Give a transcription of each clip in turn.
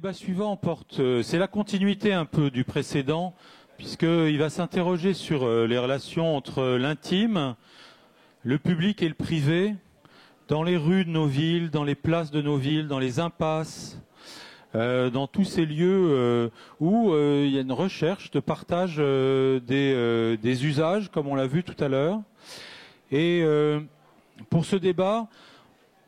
débat suivant c'est la continuité un peu du précédent, puisqu'il va s'interroger sur les relations entre l'intime, le public et le privé, dans les rues de nos villes, dans les places de nos villes, dans les impasses, dans tous ces lieux où il y a une recherche de partage des usages, comme on l'a vu tout à l'heure. Et pour ce débat,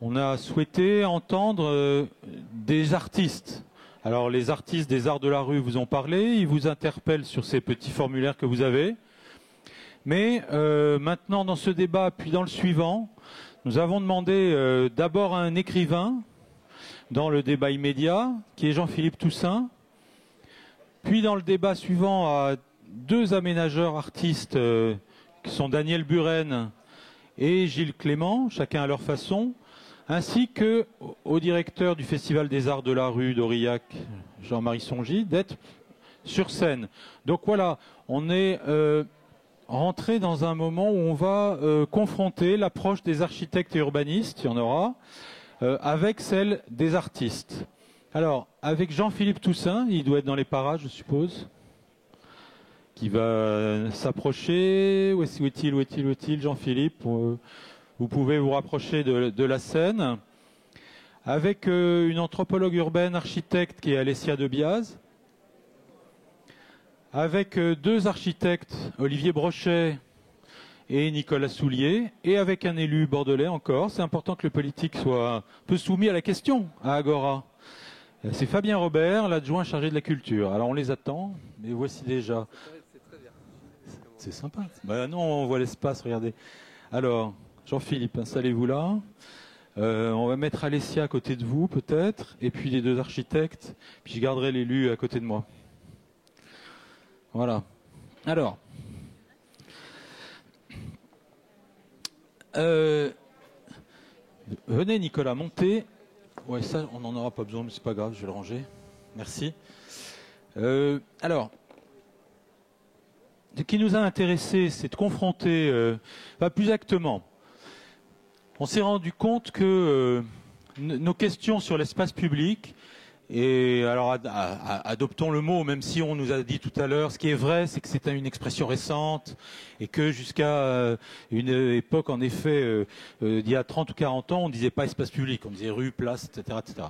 on a souhaité entendre des artistes. Alors les artistes des arts de la rue vous ont parlé, ils vous interpellent sur ces petits formulaires que vous avez. Mais maintenant dans ce débat, puis dans le suivant, nous avons demandé d'abord à un écrivain, dans le débat immédiat, qui est Jean-Philippe Toussaint, puis dans le débat suivant à deux aménageurs artistes qui sont Daniel Buren et Gilles Clément, chacun à leur façon, ainsi que au directeur du Festival des Arts de la Rue d'Aurillac, Jean-Marie Songy, d'être sur scène. Donc voilà, on est rentré dans un moment où on va confronter l'approche des architectes et urbanistes, il y en aura, avec celle des artistes. Alors, avec Jean-Philippe Toussaint, il doit être dans les parages, je suppose, qui va s'approcher. Où est-il, Jean-Philippe? Vous pouvez vous rapprocher de la scène, avec une anthropologue urbaine architecte qui est Alessia Debiaz, avec deux architectes, Olivier Brochet et Nicolas Soulier, et avec un élu bordelais encore. C'est important que le politique soit un peu soumis à la question, à Agora. C'est Fabien Robert, l'adjoint chargé de la culture. Alors on les attend, mais voici déjà. C'est sympa. Ben non, on voit l'espace, regardez. Alors, Jean-Philippe, installez-vous là. On va mettre Alessia à côté de vous, peut-être, et puis les deux architectes, puis je garderai l'élu à côté de moi. Voilà. Alors, venez Nicolas, montez. Ouais, ça, on n'en aura pas besoin, mais c'est pas grave, je vais le ranger. Merci. Alors, ce qui nous a intéressé, c'est de confronter, plus exactement, on s'est rendu compte que nos questions sur l'espace public, et alors adoptons le mot, même si on nous a dit tout à l'heure, ce qui est vrai, c'est que c'est une expression récente, et que jusqu'à une époque, en effet, d'il y a 30 ou 40 ans, on ne disait pas espace public, on disait rue, place, etc., etc.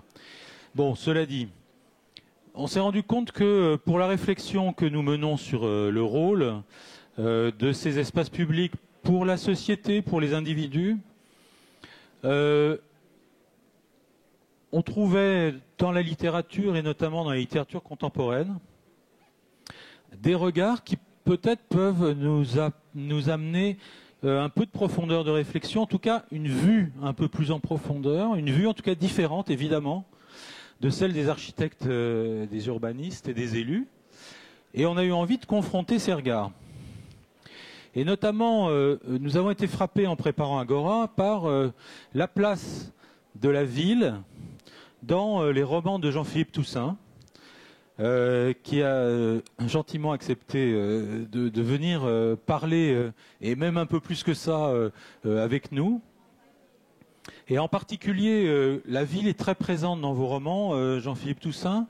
Bon, cela dit, on s'est rendu compte que pour la réflexion que nous menons sur le rôle de ces espaces publics pour la société, pour les individus, on trouvait dans la littérature, et notamment dans la littérature contemporaine, des regards qui peut-être peuvent nous amener un peu de profondeur de réflexion, en tout cas une vue un peu plus en profondeur, une vue en tout cas différente évidemment de celle des architectes, des urbanistes et des élus. Et on a eu envie de confronter ces regards. Et notamment, nous avons été frappés en préparant Agora par la place de la ville dans les romans de Jean-Philippe Toussaint, qui a gentiment accepté de venir parler, et même un peu plus que ça, avec nous. Et en particulier, la ville est très présente dans vos romans, Jean-Philippe Toussaint,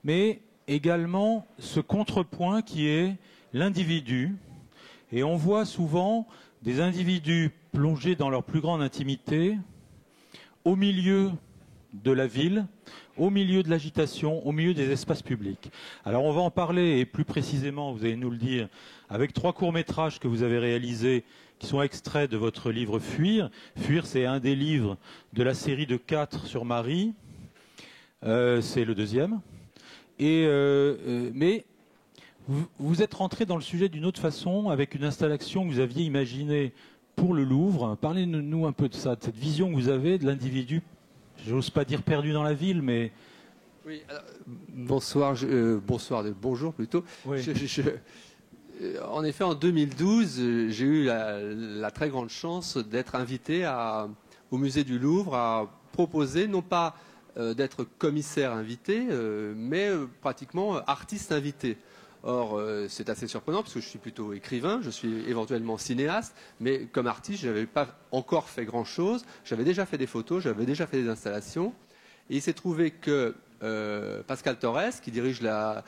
mais également ce contrepoint qui est l'individu. Et on voit souvent des individus plongés dans leur plus grande intimité, au milieu de la ville, au milieu de l'agitation, au milieu des espaces publics. Alors on va en parler, et plus précisément, vous allez nous le dire, avec 3 courts-métrages que vous avez réalisés, qui sont extraits de votre livre Fuir. Fuir, c'est un des livres de la série de 4 sur Marie. C'est le deuxième. Mais vous êtes rentré dans le sujet d'une autre façon, avec une installation que vous aviez imaginée pour le Louvre. Parlez-nous un peu de ça, de cette vision que vous avez de l'individu, j'ose pas dire perdu dans la ville, mais... Oui, alors, bonjour plutôt. Oui. En effet, en 2012, j'ai eu la très grande chance d'être invité au musée du Louvre à proposer, non pas d'être commissaire invité, mais pratiquement artiste invité. Or, c'est assez surprenant parce que je suis plutôt écrivain, je suis éventuellement cinéaste, mais comme artiste, je n'avais pas encore fait grand-chose. J'avais déjà fait des photos, j'avais déjà fait des installations. Et il s'est trouvé que Pascal Torres, qui dirige la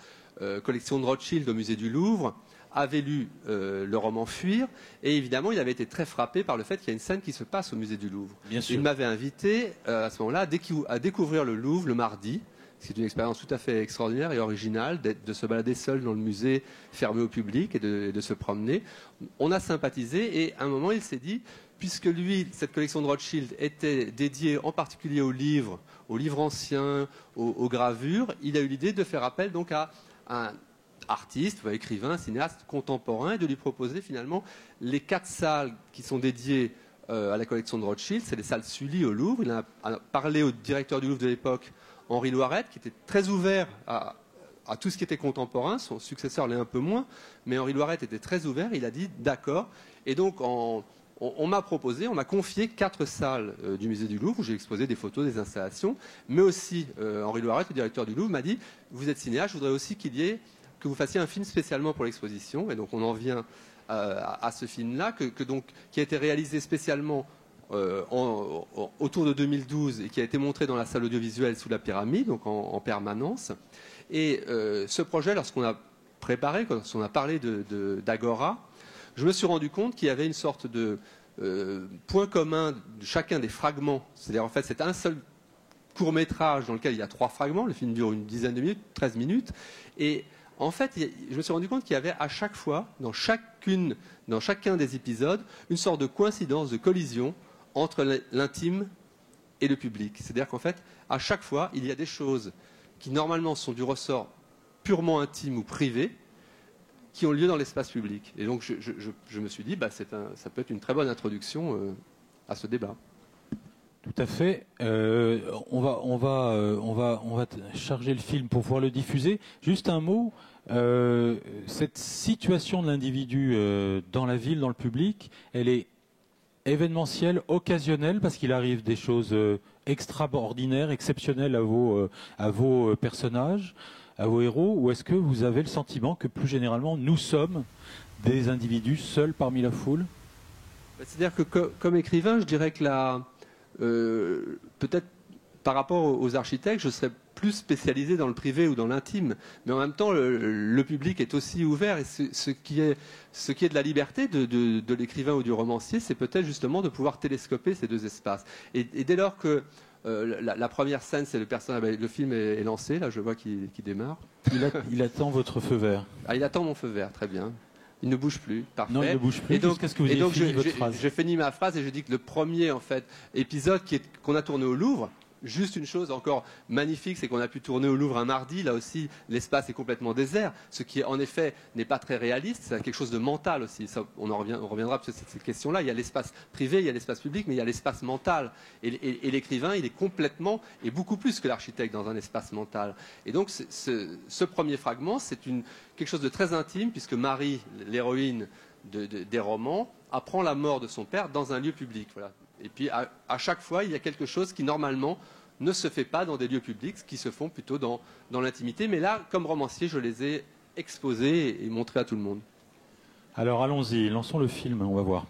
collection de Rothschild au musée du Louvre, avait lu le roman Fuir, et évidemment, il avait été très frappé par le fait qu'il y a une scène qui se passe au musée du Louvre. Bien sûr. Il m'avait invité à ce moment-là à découvrir le Louvre le mardi. C'est une expérience tout à fait extraordinaire et originale de se balader seul dans le musée fermé au public et de se promener. On a sympathisé et à un moment il s'est dit, puisque lui, cette collection de Rothschild était dédiée en particulier aux livres anciens, aux gravures, il a eu l'idée de faire appel donc à un artiste, écrivain, cinéaste contemporain et de lui proposer finalement les 4 salles qui sont dédiées à la collection de Rothschild. C'est les salles Sully au Louvre. Il a parlé au directeur du Louvre de l'époque, Henri Loiret, qui était très ouvert à tout ce qui était contemporain. Son successeur l'est un peu moins, mais Henri Loiret était très ouvert. Il a dit d'accord. Et donc, on m'a confié 4 salles du musée du Louvre où j'ai exposé des photos, des installations. Mais aussi, Henri Loiret, le directeur du Louvre, m'a dit, vous êtes cinéaste, je voudrais aussi que vous fassiez un film spécialement pour l'exposition. Et donc, on en vient à ce film-là, qui a été réalisé spécialement autour de 2012 et qui a été montré dans la salle audiovisuelle sous la pyramide, donc en permanence. Et ce projet, lorsqu'on a préparé, lorsqu'on a parlé d'Agora, je me suis rendu compte qu'il y avait une sorte de point commun de chacun des fragments. C'est-à-dire, en fait, c'est un seul court-métrage dans lequel il y a 3 fragments. Le film dure une dizaine de minutes, 13 minutes. Et en fait, je me suis rendu compte qu'il y avait à chaque fois, dans chacun des épisodes, une sorte de coïncidence, de collision entre l'intime et le public. C'est-à-dire qu'en fait, à chaque fois, il y a des choses qui normalement sont du ressort purement intime ou privé, qui ont lieu dans l'espace public. Et donc je me suis dit, ça peut être une très bonne introduction à ce débat. Tout à fait. On va charger le film pour pouvoir le diffuser. Juste un mot. Cette situation de l'individu dans la ville, dans le public, elle est événementielle, occasionnelle, parce qu'il arrive des choses extraordinaires, exceptionnelles à vos personnages, à vos héros, ou est-ce que vous avez le sentiment que plus généralement nous sommes des individus seuls parmi la foule? C'est-à-dire que comme écrivain, je dirais que peut-être par rapport aux architectes, je serais plus spécialisé dans le privé ou dans l'intime, mais en même temps le public est aussi ouvert, et ce qui est de la liberté de l'écrivain ou du romancier, c'est peut-être justement de pouvoir télescoper ces 2 espaces. Et dès lors que la première scène, c'est le film est lancé, là je vois qu'il démarre. Il attend votre feu vert. Ah, il attend mon feu vert, très bien. Il ne bouge plus, parfait. Non, il ne bouge plus. Et donc, qu'est-ce que vous avez fini votre phrase? J'ai fini ma phrase et je dis que le premier épisode qu'on a tourné au Louvre, juste une chose encore magnifique, c'est qu'on a pu tourner au Louvre un mardi. Là aussi, l'espace est complètement désert, ce qui en effet n'est pas très réaliste. C'est quelque chose de mental aussi. Ça, on reviendra sur cette question-là. Il y a l'espace privé, il y a l'espace public, mais il y a l'espace mental. Et l'écrivain, il est complètement et beaucoup plus que l'architecte dans un espace mental. Et donc, ce premier fragment, c'est quelque chose de très intime, puisque Marie, l'héroïne des romans, apprend la mort de son père dans un lieu public. Voilà. Et puis, à chaque fois, il y a quelque chose qui, normalement, ne se fait pas dans des lieux publics, qui se font plutôt dans l'intimité. Mais là, comme romancier, je les ai exposés et montrés à tout le monde. Alors, allons-y, lançons le film, on va voir.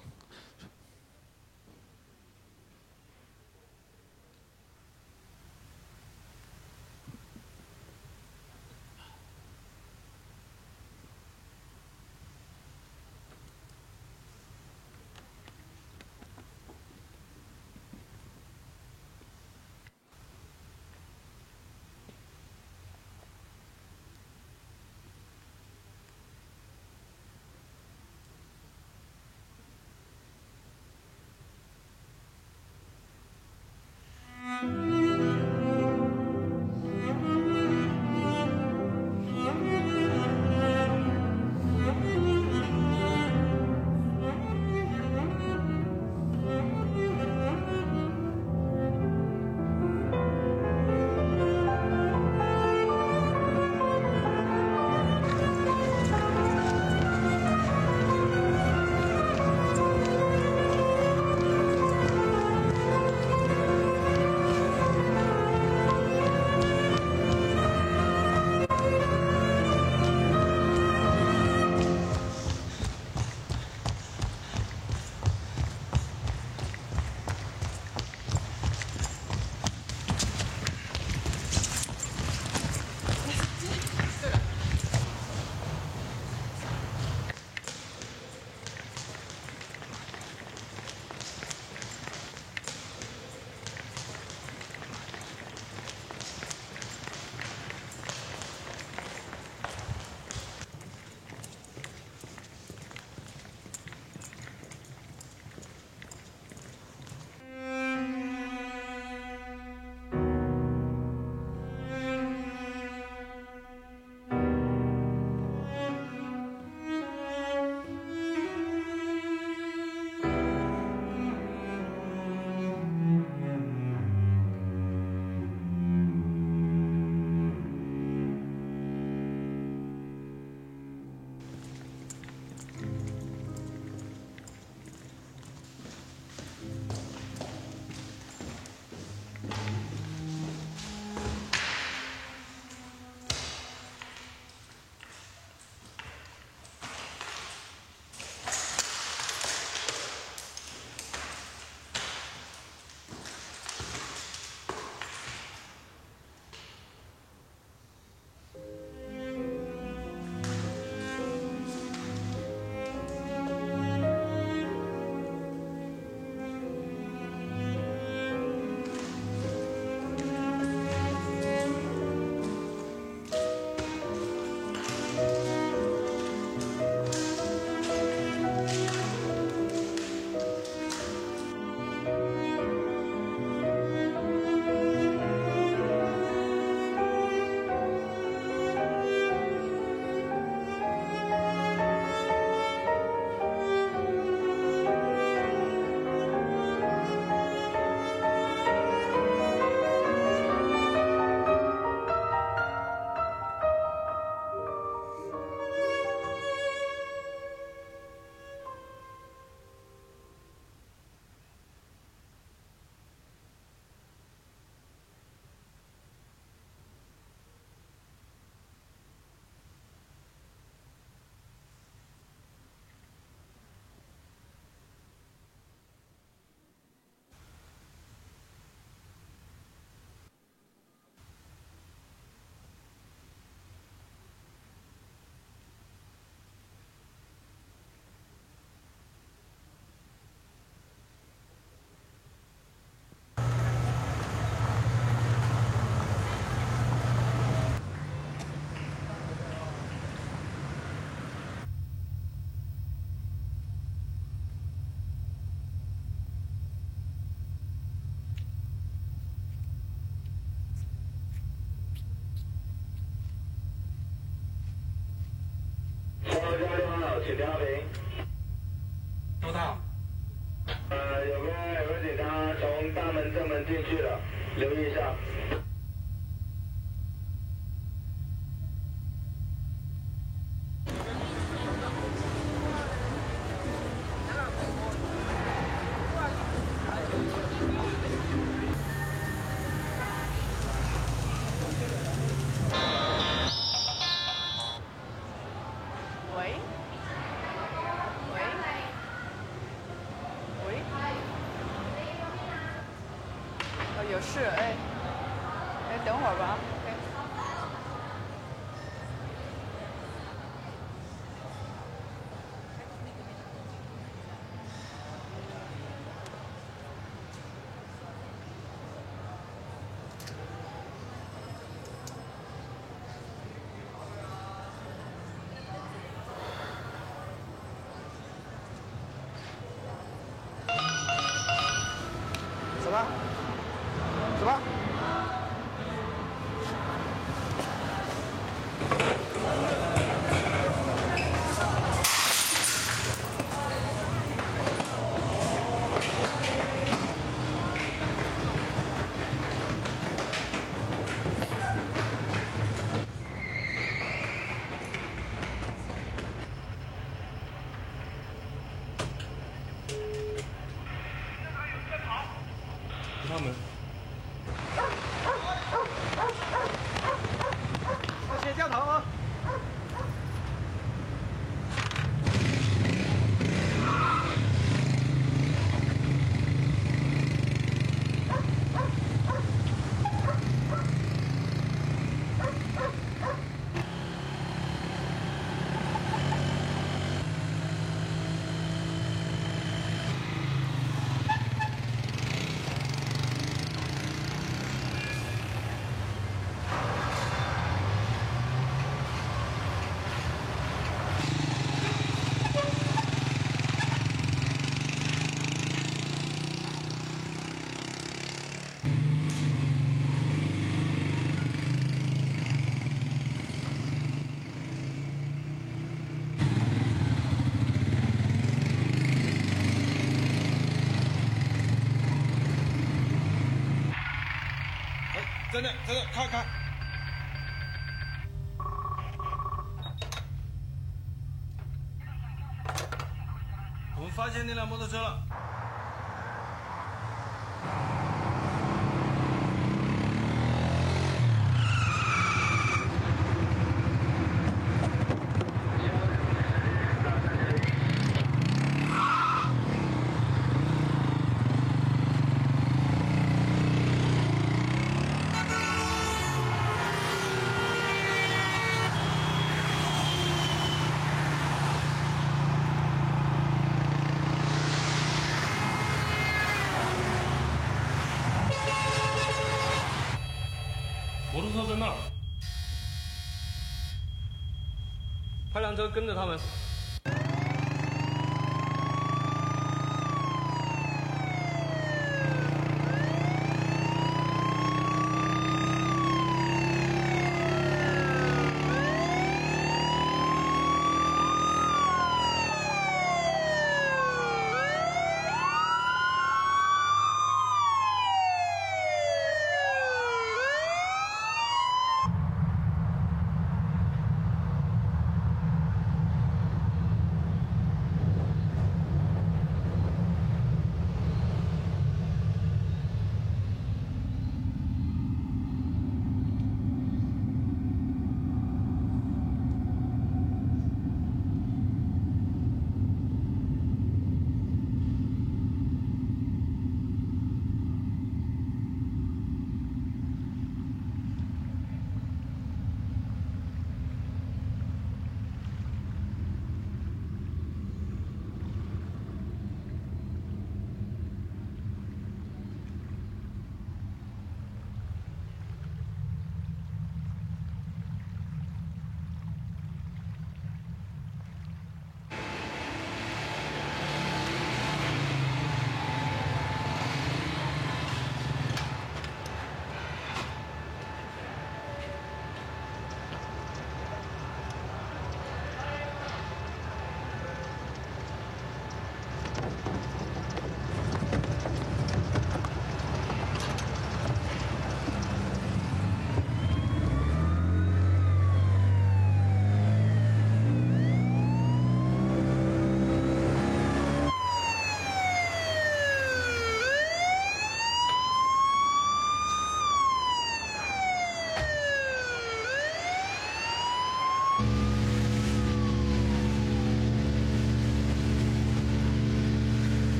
请调频。收到。有个警察从大门正门进去了，留意一下。有事，哎，等会儿吧。走吧。走吧。他们。先掉头啊！真的，看。我们发现那辆摩托车了。摩托车在那儿，派辆车跟着他们。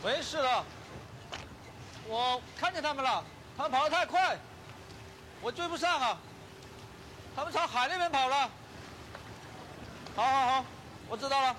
喂，是的，我看见他们了，他们跑得太快，我追不上啊。他们朝海那边跑了。好好好，我知道了。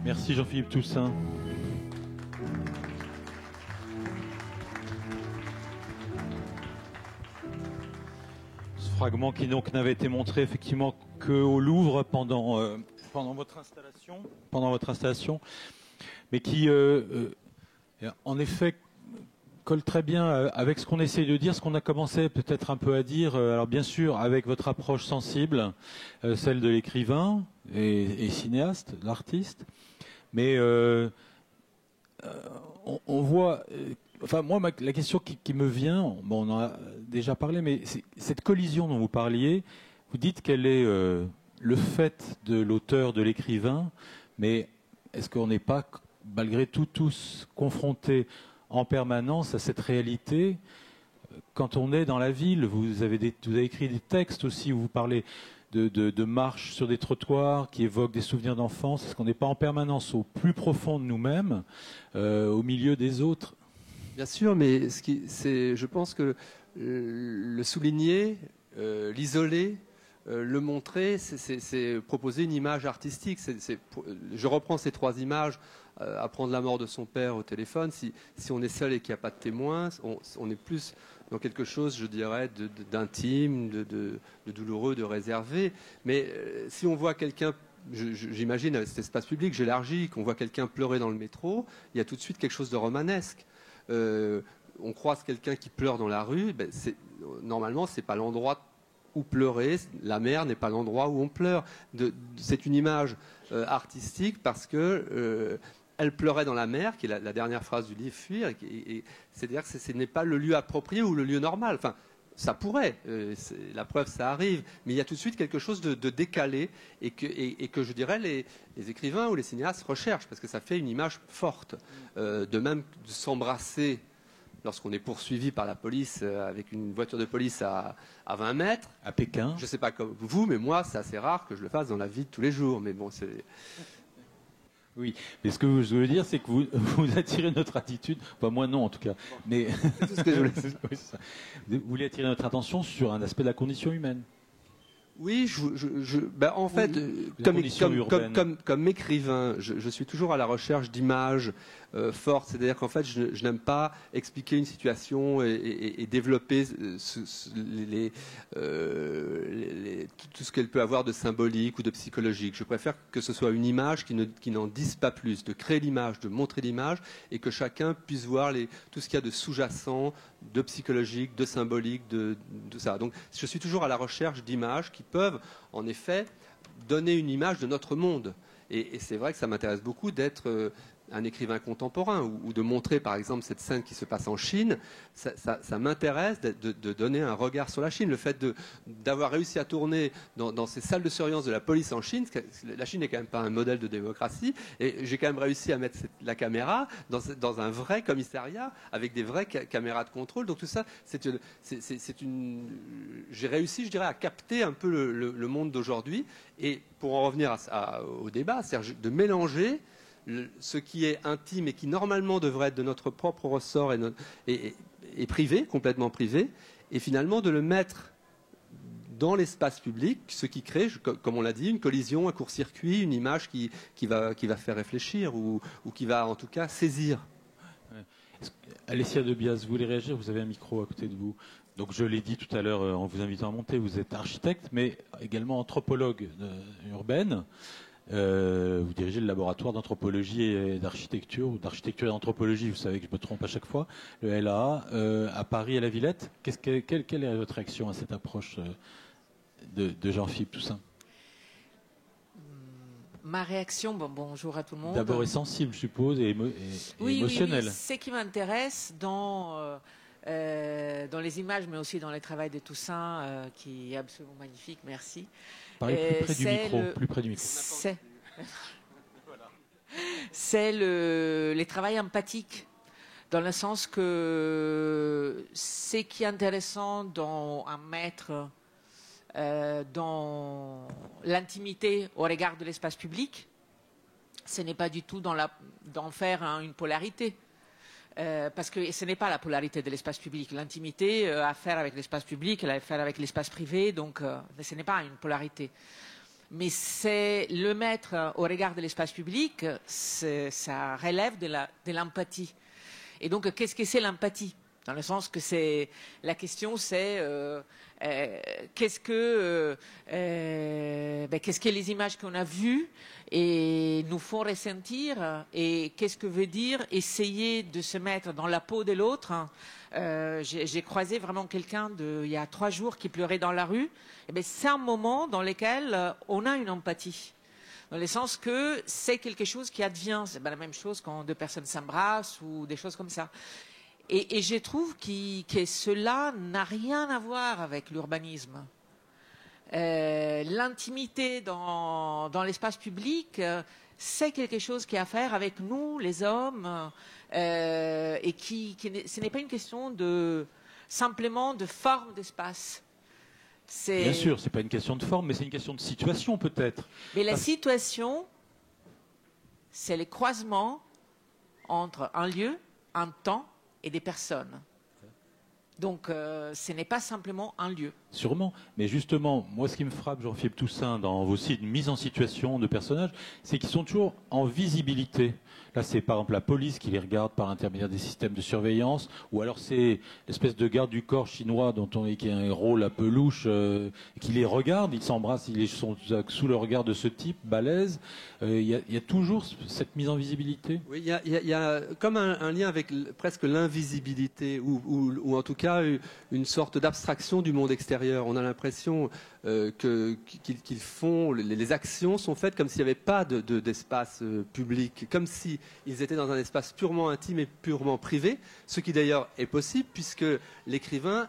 Merci Jean-Philippe Toussaint. Ce fragment qui donc n'avait été montré effectivement qu'au Louvre pendant votre installation, mais qui en effet colle très bien avec ce qu'on essaye de dire, ce qu'on a commencé peut-être un peu à dire. Alors bien sûr, avec votre approche sensible, celle de l'écrivain et cinéaste, l'artiste, mais on voit. Enfin, moi, la question qui me vient, bon, on en a déjà parlé, mais cette collision dont vous parliez, vous dites qu'elle est le fait de l'auteur, de l'écrivain, mais est-ce qu'on n'est pas, malgré tout, tous confrontés en permanence à cette réalité quand on est dans la ville? Vous avez écrit des textes aussi où vous parlez de marches sur des trottoirs qui évoquent des souvenirs d'enfance. Est-ce qu'on n'est pas en permanence au plus profond de nous-mêmes, au milieu des autres? Bien sûr, mais je pense que le souligner, l'isoler, le montrer, c'est proposer une image artistique. Je reprends ces 3 images. Apprendre la mort de son père au téléphone. Si on est seul et qu'il n'y a pas de témoin, on est plus dans quelque chose, je dirais, d'intime, de douloureux, de réservé. Mais si on voit quelqu'un, j'imagine avec cet espace public, j'élargis, qu'on voit quelqu'un pleurer dans le métro, il y a tout de suite quelque chose de romanesque. On croise quelqu'un qui pleure dans la rue, normalement, c'est pas l'endroit où pleurer. La mer n'est pas l'endroit où on pleure. C'est une image artistique parce que elle pleurait dans la mer, qui est la dernière phrase du livre Fuir, c'est-à-dire que ce n'est pas le lieu approprié ou le lieu normal. Enfin, ça pourrait, la preuve, ça arrive, mais il y a tout de suite quelque chose de décalé et que je dirais les écrivains ou les cinéastes recherchent, parce que ça fait une image forte. De même de s'embrasser lorsqu'on est poursuivi par la police avec une voiture de police à 20 mètres. À Pékin. Je ne sais pas comme vous, mais moi, c'est assez rare que je le fasse dans la vie de tous les jours. Mais bon, c'est... Oui, mais ce que je veux dire, c'est que vous attirez notre attitude, enfin moi non en tout cas, mais c'est tout ce que je voulais dire. Oui, vous voulez attirer notre attention sur un aspect de la condition humaine. Oui, en fait, comme écrivain, je suis toujours à la recherche d'images fortes. C'est-à-dire qu'en fait, je n'aime pas expliquer une situation et développer tout ce qu'elle peut avoir de symbolique ou de psychologique. Je préfère que ce soit une image qui n'en dise pas plus, de créer l'image, de montrer l'image, et que chacun puisse voir tout ce qu'il y a de sous-jacent, de psychologique, de symbolique, de ça. Donc, je suis toujours à la recherche d'images qui peuvent, en effet, donner une image de notre monde. Et c'est vrai que ça m'intéresse beaucoup d'être un écrivain contemporain ou de montrer, par exemple, cette scène qui se passe en Chine. Ça m'intéresse de donner un regard sur la Chine. Le fait d'avoir réussi à tourner dans ces salles de surveillance de la police en Chine, la Chine n'est quand même pas un modèle de démocratie, et j'ai quand même réussi à mettre la caméra dans un vrai commissariat avec des vraies caméras de contrôle. Donc tout ça, j'ai réussi, je dirais, à capter un peu le monde d'aujourd'hui. Et pour en revenir au débat, c'est-à-dire de mélanger ce qui est intime et qui normalement devrait être de notre propre ressort et privé, complètement privé, et finalement de le mettre dans l'espace public, ce qui crée, comme on l'a dit, une collision, un court-circuit, une image qui va faire réfléchir ou qui va en tout cas saisir. Alessia Debias, vous voulez réagir? Vous avez un micro à côté de vous. Donc je l'ai dit tout à l'heure en vous invitant à monter, vous êtes architecte, mais également anthropologue urbaine. Vous dirigez le laboratoire d'anthropologie et d'architecture, ou d'architecture et d'anthropologie, vous savez que je me trompe à chaque fois, le LAA, à Paris, à la Villette. Quelle est votre réaction à cette approche de Jean-Philippe Toussaint? Ma réaction, bonjour à tout le monde. D'abord est sensible, je suppose, et émotionnelle. Oui. Ce qui m'intéresse dans les images, mais aussi dans le travail de Toussaint, qui est absolument magnifique, merci. Parlez plus près du micro. C'est le travail empathique, dans le sens que ce qui est intéressant dans un maître, dans l'intimité au regard de l'espace public, ce n'est pas du tout d'en faire une polarité. Parce que ce n'est pas la polarité de l'espace public. L'intimité a à faire avec l'espace public, elle a à faire avec l'espace privé, donc ce n'est pas une polarité. Mais c'est le mettre au regard de l'espace public, ça relève de l'empathie. Et donc, qu'est-ce que c'est l'empathie? Dans le sens que la question, c'est qu'est-ce que les images qu'on a vues et nous font ressentir, et qu'est-ce que veut dire essayer de se mettre dans la peau de l'autre. J'ai croisé vraiment quelqu'un il y a 3 jours qui pleurait dans la rue. C'est un moment dans lequel on a une empathie. Dans le sens que c'est quelque chose qui advient. C'est pas la même chose quand 2 personnes s'embrassent ou des choses comme ça. Et je trouve que cela n'a rien à voir avec l'urbanisme. L'intimité dans l'espace public, c'est quelque chose qui a à faire avec nous, les hommes, et ce n'est pas une question simplement de forme d'espace. Bien sûr, c'est pas une question de forme, mais c'est une question de situation peut-être. Mais la situation, c'est le croisement entre un lieu, un temps et des personnes. Donc, ce n'est pas simplement un lieu. Sûrement, mais justement, moi ce qui me frappe, Jean-Philippe Toussaint, dans vos sites de mise en situation de personnages, c'est qu'ils sont toujours en visibilité. Là, c'est par exemple la police qui les regarde par l'intermédiaire des systèmes de surveillance, ou alors c'est l'espèce de garde du corps chinois qui a un rôle un peu louche, qui les regarde, ils s'embrassent, ils sont sous le regard de ce type, balèze. Il y a toujours cette mise en visibilité. Oui, il y a comme un lien avec presque l'invisibilité, ou en tout cas une sorte d'abstraction du monde extérieur. On a l'impression qu'ils font, les actions sont faites comme s'il n'y avait pas d'espace public, comme s'ils étaient dans un espace purement intime et purement privé, ce qui d'ailleurs est possible puisque l'écrivain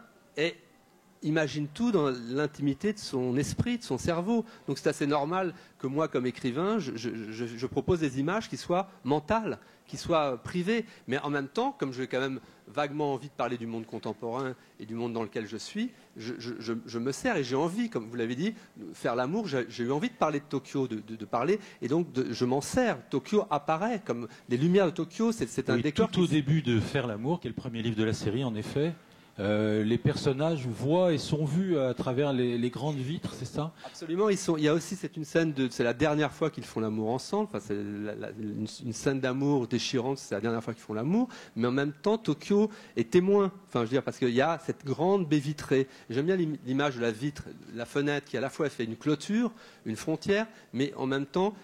imagine tout dans l'intimité de son esprit, de son cerveau. Donc c'est assez normal que moi, comme écrivain, je propose des images qui soient mentales, qui soient privées. Mais en même temps, comme j'ai quand même vaguement envie de parler du monde contemporain et du monde dans lequel je suis, je me sers et j'ai envie, comme vous l'avez dit, faire l'amour. J'ai eu envie de parler de Tokyo, de parler, et donc je m'en sers. Tokyo apparaît comme les lumières de Tokyo, c'est un décor. Tout au début de Faire l'amour, qui est le premier livre de la série, en effet, les personnages voient et sont vus à travers les grandes vitres, c'est ça? Absolument. Il y a aussi, c'est une scène c'est la dernière fois qu'ils font l'amour ensemble. Enfin, c'est une scène d'amour déchirante. C'est la dernière fois qu'ils font l'amour. Mais en même temps, Tokyo est témoin. Enfin, je veux dire, parce qu'il y a cette grande baie vitrée. J'aime bien l'image de la vitre, la fenêtre, qui à la fois fait une clôture, une frontière, mais en même temps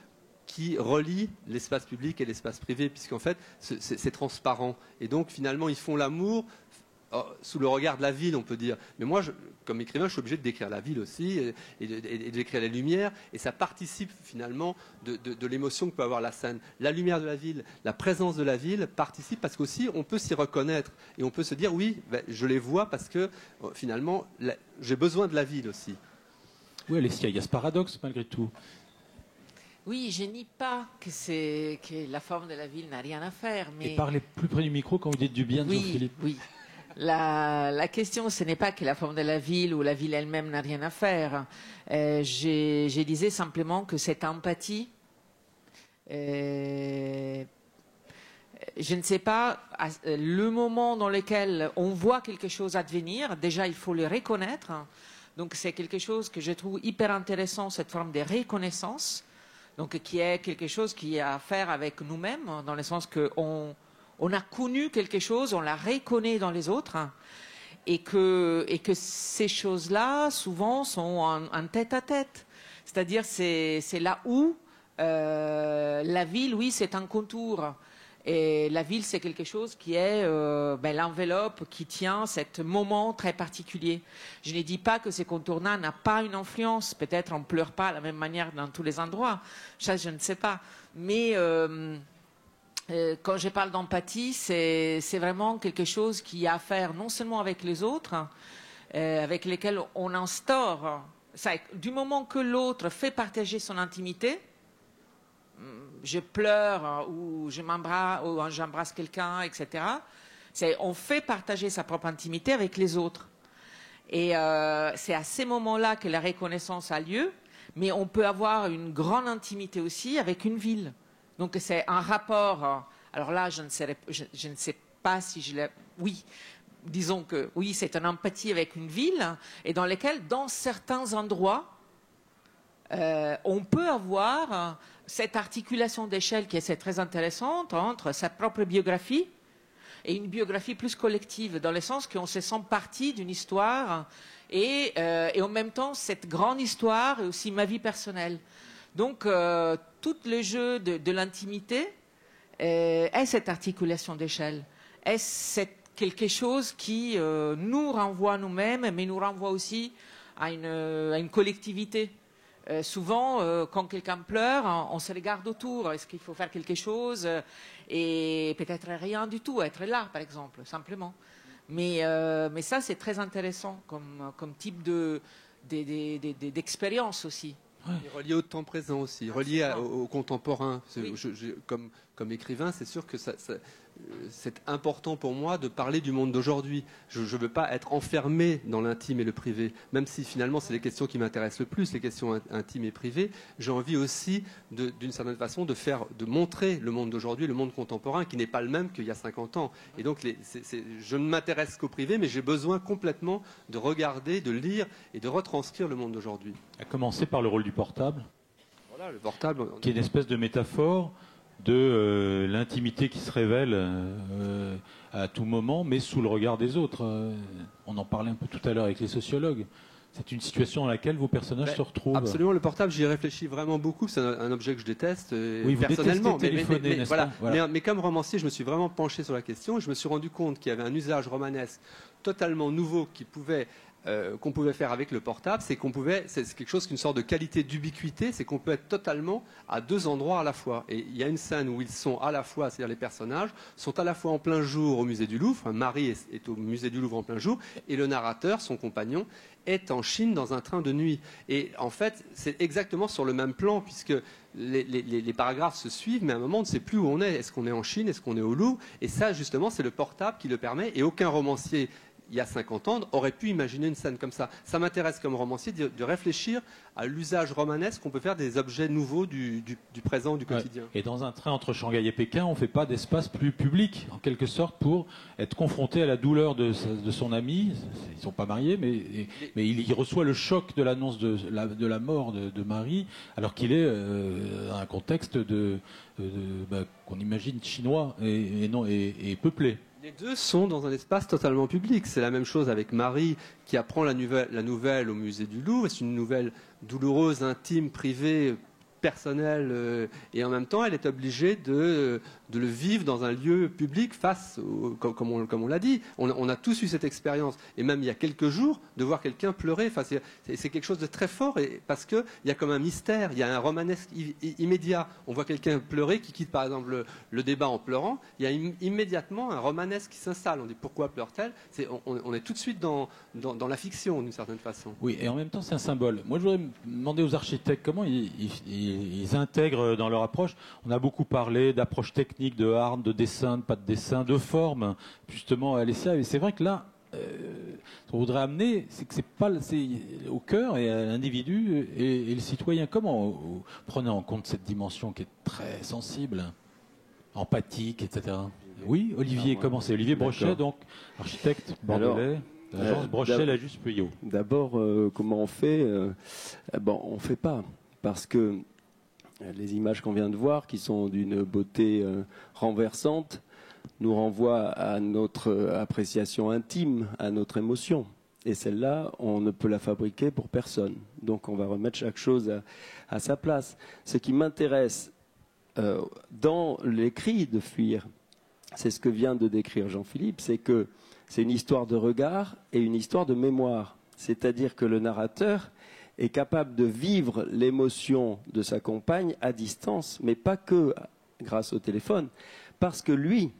qui relie l'espace public et l'espace privé, puisqu'en fait, c'est transparent. Et donc, finalement, ils font l'amour sous le regard de la ville, on peut dire. Mais moi, comme écrivain, je suis obligé de décrire la ville aussi et de décrire les lumières. Et ça participe finalement de l'émotion que peut avoir la scène. La lumière de la ville, la présence de la ville participe parce qu'aussi on peut s'y reconnaître. Et on peut se dire, oui, je les vois parce que finalement, j'ai besoin de la ville aussi. Oui, Alessia, il y a ce paradoxe malgré tout. Oui, je nie pas que la forme de la ville n'a rien à faire. Mais... Et parlez plus près du micro quand vous dites du bien de Jean-Philippe. Oui. La question, ce n'est pas que la forme de la ville ou la ville elle-même n'a rien à faire. Je disais simplement que cette empathie, je ne sais pas, le moment dans lequel on voit quelque chose advenir, déjà il faut le reconnaître. Donc c'est quelque chose que je trouve hyper intéressant, cette forme de reconnaissance, donc qui est quelque chose qui a à faire avec nous-mêmes, dans le sens qu'on a connu quelque chose, on la reconnaît dans les autres, et que ces choses-là, souvent, sont en tête-à-tête. C'est-à-dire, c'est là où la ville, oui, c'est un contour. Et la ville, c'est quelque chose qui est l'enveloppe qui tient ce moment très particulier. Je ne dis pas que ce contour-là n'a pas une influence. Peut-être on ne pleure pas de la même manière dans tous les endroits. Ça, je ne sais pas. Mais... quand je parle d'empathie, c'est vraiment quelque chose qui a à faire non seulement avec les autres, avec lesquels on instaure. Du moment que l'autre fait partager son intimité, je pleure ou je m'embrasse ou j'embrasse quelqu'un, etc. On fait partager sa propre intimité avec les autres. Et c'est à ces moments-là que la reconnaissance a lieu, mais on peut avoir une grande intimité aussi avec une ville. Donc c'est un rapport, alors là je ne sais pas si je l'ai... Oui, disons que oui, c'est une empathie avec une ville et dans laquelle, dans certains endroits, on peut avoir cette articulation d'échelle qui est très intéressante entre sa propre biographie et une biographie plus collective, dans le sens qu'on se sent partie d'une histoire et en même temps cette grande histoire et aussi ma vie personnelle. Donc tout le jeu de l'intimité est cette articulation d'échelle, est quelque chose qui nous renvoie à nous-mêmes, mais nous renvoie aussi à une collectivité. Souvent, quand quelqu'un pleure, on se regarde autour. Est-ce qu'il faut faire quelque chose? Et peut-être rien du tout, être là, par exemple, simplement. Mais ça, c'est très intéressant comme type d'expérience aussi. Et relié au temps présent aussi, relié au contemporain. Oui. Comme écrivain, c'est sûr que c'est important pour moi de parler du monde d'aujourd'hui. Je ne veux pas être enfermé dans l'intime et le privé, même si finalement c'est les questions qui m'intéressent le plus, les questions intimes et privées. J'ai envie aussi, d'une certaine façon, de montrer le monde d'aujourd'hui, le monde contemporain, qui n'est pas le même qu'il y a 50 ans. Et donc, je ne m'intéresse qu'au privé, mais j'ai besoin complètement de regarder, de lire et de retranscrire le monde d'aujourd'hui. À commencer par le rôle du portable, Voilà, le portable. qui est une espèce de métaphore de l'intimité qui se révèle à tout moment, mais sous le regard des autres. On en parlait un peu tout à l'heure avec les sociologues. C'est une situation dans laquelle vos personnages se retrouvent. Absolument, le portable, j'y ai réfléchi vraiment beaucoup. C'est un objet que je déteste Oui, vous personnellement. détestez téléphoner, n'est-ce pas? Voilà. Mais comme romancier, je me suis vraiment penché sur la question. Et je me suis rendu compte qu'il y avait un usage romanesque totalement nouveau qu'on pouvait faire avec le portable, c'est quelque chose qu'une sorte de qualité d'ubiquité, c'est qu'on peut être totalement à deux endroits à la fois. Et il y a une scène où ils sont à la fois, c'est-à-dire les personnages, sont à la fois en plein jour au musée du Louvre, Marie est au musée du Louvre en plein jour, et le narrateur, son compagnon, est en Chine dans un train de nuit. Et en fait, c'est exactement sur le même plan, puisque les paragraphes se suivent, mais à un moment, on ne sait plus où on est. Est-ce qu'on est en Chine? Est-ce qu'on est au Louvre? Et ça, justement, c'est le portable qui le permet, et aucun romancier il y a 50 ans, aurait pu imaginer une scène comme ça. Ça m'intéresse comme romancier de réfléchir à l'usage romanesque qu'on peut faire des objets nouveaux du présent, du quotidien. Ouais. Et dans un train entre Shanghai et Pékin, on ne fait pas d'espace plus public, en quelque sorte, pour être confronté à la douleur de son ami. Ils ne sont pas mariés, mais il reçoit le choc de l'annonce de la mort de Marie, alors qu'il est dans un contexte qu'on imagine chinois et peuplé. Les deux sont dans un espace totalement public. C'est la même chose avec Marie qui apprend la nouvelle au musée du Louvre. C'est une nouvelle douloureuse, intime, privée, personnelle, et en même temps, elle est obligée de le vivre dans un lieu public comme on l'a dit. On a tous eu cette expérience. Et même il y a quelques jours, de voir quelqu'un pleurer, c'est quelque chose de très fort, parce qu'il y a comme un mystère, il y a un romanesque immédiat. On voit quelqu'un pleurer, qui quitte par exemple le débat en pleurant, il y a immédiatement un romanesque qui s'installe. On dit pourquoi pleure-t-elle? On est tout de suite dans la fiction, d'une certaine façon. Oui, et en même temps, c'est un symbole. Moi, je voudrais demander aux architectes comment ils intègrent dans leur approche. On a beaucoup parlé d'approche technique, de art, de dessin, de pas de dessin, de forme, justement, à Alessia. Et c'est vrai que là, ce qu'on voudrait amener, c'est que c'est au cœur et à l'individu et le citoyen. Comment vous prenez en compte cette dimension qui est très sensible, empathique, etc. Oui, Olivier, comment c'est? Olivier Brochet, donc architecte bordelais. L'agence Brochet, la Juste Puyot. D'abord, comment on fait? On ne fait pas, parce que les images qu'on vient de voir, qui sont d'une beauté renversante, nous renvoient à notre appréciation intime, à notre émotion. Et celle-là, on ne peut la fabriquer pour personne. Donc on va remettre chaque chose à sa place. Ce qui m'intéresse dans l'écrit de Fuir, c'est ce que vient de décrire Jean-Philippe, c'est que c'est une histoire de regard et une histoire de mémoire. C'est-à-dire que le narrateur est capable de vivre l'émotion de sa compagne à distance, mais pas que grâce au téléphone, parce que lui,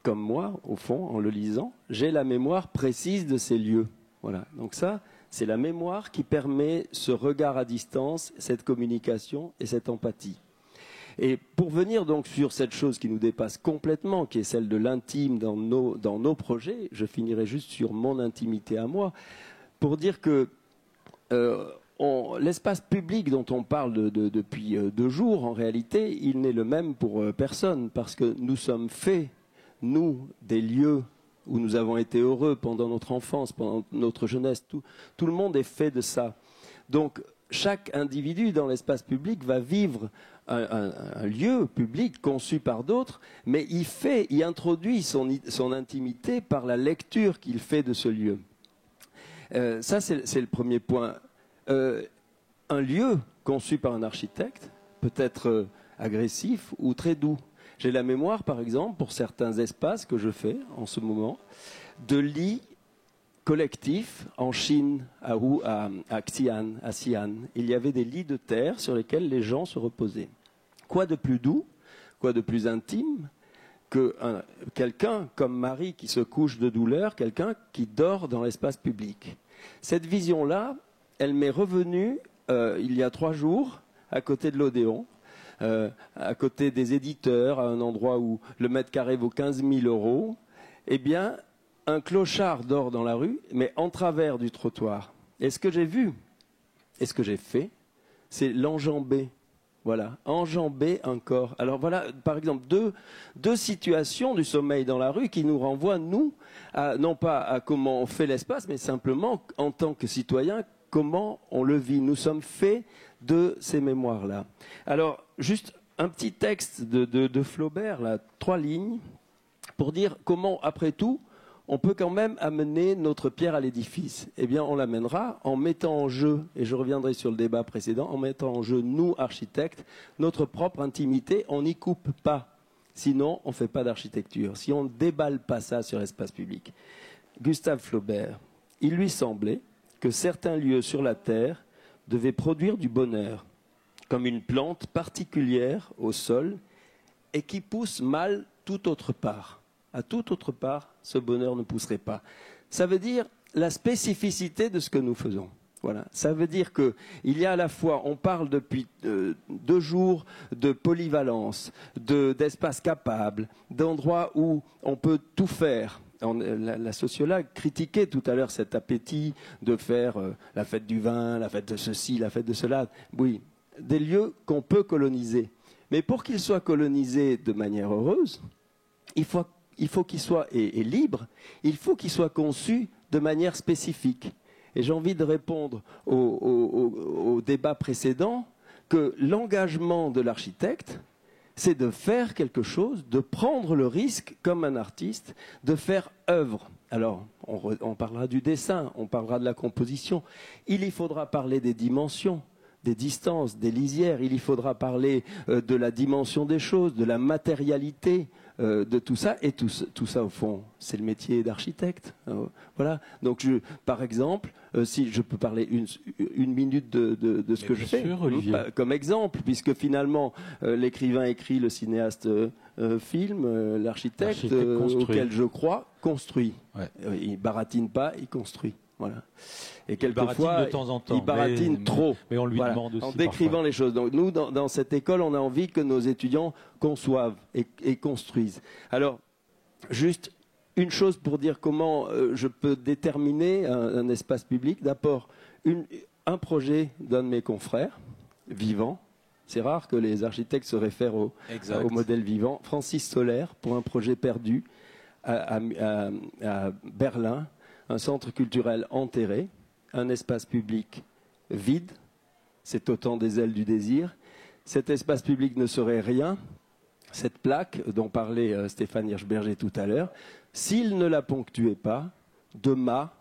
comme moi, au fond, en le lisant, j'ai la mémoire précise de ces lieux. Voilà. Donc ça, c'est la mémoire qui permet ce regard à distance, cette communication et cette empathie. Et pour venir donc sur cette chose qui nous dépasse complètement, qui est celle de l'intime dans nos projets, je finirai juste sur mon intimité à moi, pour dire que l'espace public dont on parle depuis 2 jours, en réalité, il n'est le même pour personne, parce que nous sommes faits, nous, des lieux où nous avons été heureux pendant notre enfance, pendant notre jeunesse. Tout le monde est fait de ça. Donc, chaque individu dans l'espace public va vivre un lieu public conçu par d'autres, mais il introduit son intimité par la lecture qu'il fait de ce lieu. Ça, c'est le premier point. Un lieu conçu par un architecte peut être agressif ou très doux. J'ai la mémoire, par exemple, pour certains espaces que je fais en ce moment, de lits collectifs en Chine, à Xi'an. Il y avait des lits de terre sur lesquels les gens se reposaient. Quoi de plus doux, quoi de plus intime que quelqu'un comme Marie qui se couche de douleur, quelqu'un qui dort dans l'espace public. Cette vision-là, elle m'est revenue il y a 3 jours, à côté de l'Odéon, à côté des éditeurs, à un endroit où le mètre carré vaut 15 000 €. Eh bien, un clochard dort dans la rue, mais en travers du trottoir. Et ce que j'ai vu, et ce que j'ai fait, c'est l'enjamber. Voilà, enjamber un corps. Alors voilà, par exemple, deux situations du sommeil dans la rue qui nous renvoient, nous, non pas à comment on fait l'espace, mais simplement, en tant que citoyens, comment on le vit. Nous sommes faits de ces mémoires-là. Alors, juste un petit texte de Flaubert, là, 3 lignes, pour dire comment, après tout, on peut quand même amener notre pierre à l'édifice. Eh bien, on l'amènera en mettant en jeu, et je reviendrai sur le débat précédent, en mettant en jeu, nous, architectes, notre propre intimité. On n'y coupe pas. Sinon, on ne fait pas d'architecture. Si on ne déballe pas ça sur l'espace public. Gustave Flaubert, il lui semblait que certains lieux sur la terre devaient produire du bonheur, comme une plante particulière au sol et qui pousse mal tout autre part. À toute autre part, ce bonheur ne pousserait pas. Ça veut dire la spécificité de ce que nous faisons. Voilà. Ça veut dire qu'il y a à la fois, on parle depuis 2 jours de polyvalence, d'espace capable, d'endroits où on peut tout faire. La sociologue critiquait tout à l'heure cet appétit de faire la fête du vin, la fête de ceci, la fête de cela. Oui, des lieux qu'on peut coloniser. Mais pour qu'ils soient colonisés de manière heureuse, il faut qu'ils soient et libres, il faut qu'ils soient conçus de manière spécifique. Et j'ai envie de répondre au débat précédent que l'engagement de l'architecte, c'est de faire quelque chose, de prendre le risque, comme un artiste, de faire œuvre. Alors, on parlera du dessin, on parlera de la composition. Il y faudra parler des dimensions, des distances, des lisières. Il y faudra parler de la dimension des choses, de la matérialité, de tout ça. Et tout ça, au fond, c'est le métier d'architecte. Voilà. Donc, par exemple, si je peux parler une minute de ce que je fais, comme exemple, puisque finalement, l'écrivain écrit, le cinéaste filme, l'architecte auquel je crois, construit. Ouais. Il baratine pas, il construit. Voilà. Et quelquefois, de temps en temps, il baratine trop. Mais on lui demande aussi. En décrivant parfois les choses. Donc nous, dans cette école, on a envie que nos étudiants conçoivent et construisent. Alors, juste une chose pour dire comment je peux déterminer un espace public. D'abord, un projet d'un de mes confrères, vivant. C'est rare que les architectes se réfèrent au modèle vivant. Francis Soler, pour un projet perdu à Berlin. Un centre culturel enterré, un espace public vide, c'est autant des ailes du désir. Cet espace public ne serait rien, cette plaque dont parlait Stéphane Hirschberger tout à l'heure, s'il ne la ponctuait pas de mâts,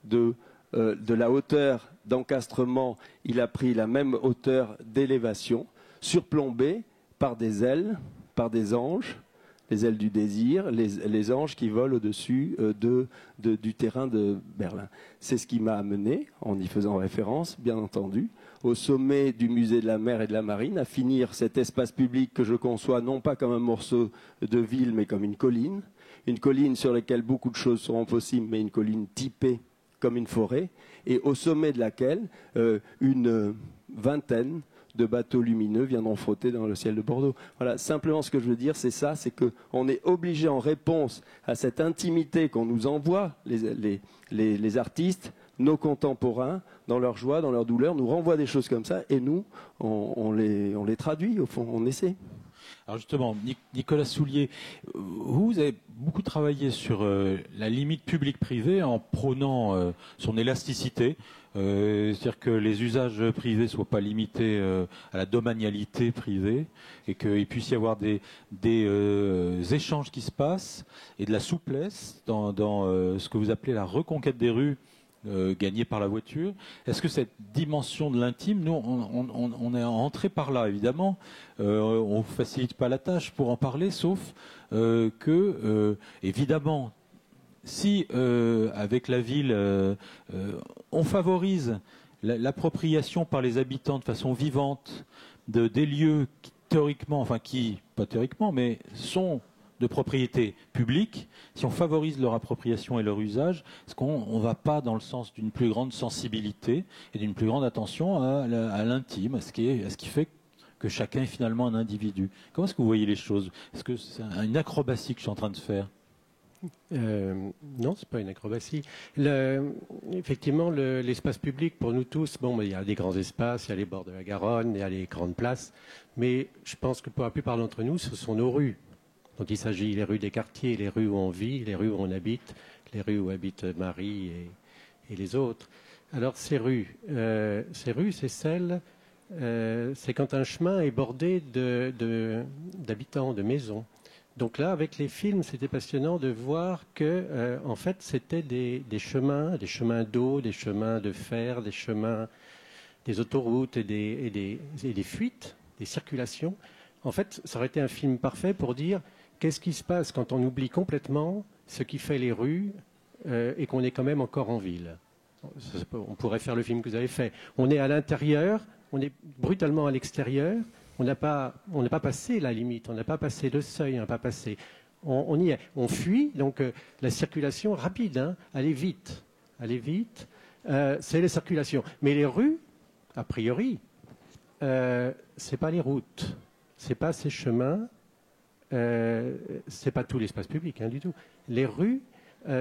de la hauteur d'encastrement, il a pris la même hauteur d'élévation, surplombé par des ailes, par des anges, les ailes du désir, les anges qui volent au-dessus du terrain de Berlin. C'est ce qui m'a amené, en y faisant référence, bien entendu, au sommet du musée de la mer et de la marine, à finir cet espace public que je conçois non pas comme un morceau de ville, mais comme une colline sur laquelle beaucoup de choses seront possibles, mais une colline typée comme une forêt, et au sommet de laquelle une vingtaine de bateaux lumineux viendront frotter dans le ciel de Bordeaux. Voilà, simplement ce que je veux dire, c'est ça, c'est qu'on est obligé en réponse à cette intimité qu'on nous envoie, les artistes, nos contemporains, dans leur joie, dans leur douleur, nous renvoient des choses comme ça, et nous, on les traduit, au fond, on essaie. Alors justement, Nicolas Soulier, vous avez beaucoup travaillé sur la limite public-privé en prônant son élasticité. C'est-à-dire que les usages privés ne soient pas limités à la domanialité privée et qu'il puisse y avoir des échanges qui se passent et de la souplesse dans ce que vous appelez la reconquête des rues gagnée par la voiture. Est-ce que cette dimension de l'intime, nous, on est entré par là, évidemment, on ne facilite pas la tâche pour en parler, sauf que, évidemment, si avec la ville, on favorise l'appropriation par les habitants de façon vivante des lieux qui, théoriquement, enfin qui, pas théoriquement, mais sont de propriété publique, si on favorise leur appropriation et leur usage, est-ce qu'on ne va pas dans le sens d'une plus grande sensibilité et d'une plus grande attention à l'intime, à ce qui fait que chacun est finalement un individu? Comment est-ce que vous voyez les choses? Est-ce que c'est une acrobatie que je suis en train de faire? Non, c'est pas une acrobatie. Effectivement, l'espace public pour nous tous, bon, il y a des grands espaces, il y a les bords de la Garonne, il y a les grandes places, mais je pense que pour la plupart d'entre nous, ce sont nos rues dont il s'agit, les rues des quartiers, les rues où on vit, les rues où on habite, les rues où habitent Marie et les autres. Alors ces rues, c'est celles, c'est quand un chemin est bordé d'habitants, de maisons. Donc là, avec les films, c'était passionnant de voir que, en fait, c'était des chemins d'eau, des chemins de fer, des chemins, des autoroutes et des fuites, des circulations. En fait, ça aurait été un film parfait pour dire qu'est-ce qui se passe quand on oublie complètement ce qui fait les rues et qu'on est quand même encore en ville. On pourrait faire le film que vous avez fait. On est à l'intérieur, on est brutalement à l'extérieur. On n'a pas passé la limite, on n'a pas passé le seuil, on n'a pas passé. On y est. On fuit, donc la circulation rapide, hein, allez vite, c'est la circulation. Mais les rues, a priori, c'est pas les routes, c'est pas ces chemins, c'est pas tout l'espace public, hein, du tout. Les rues,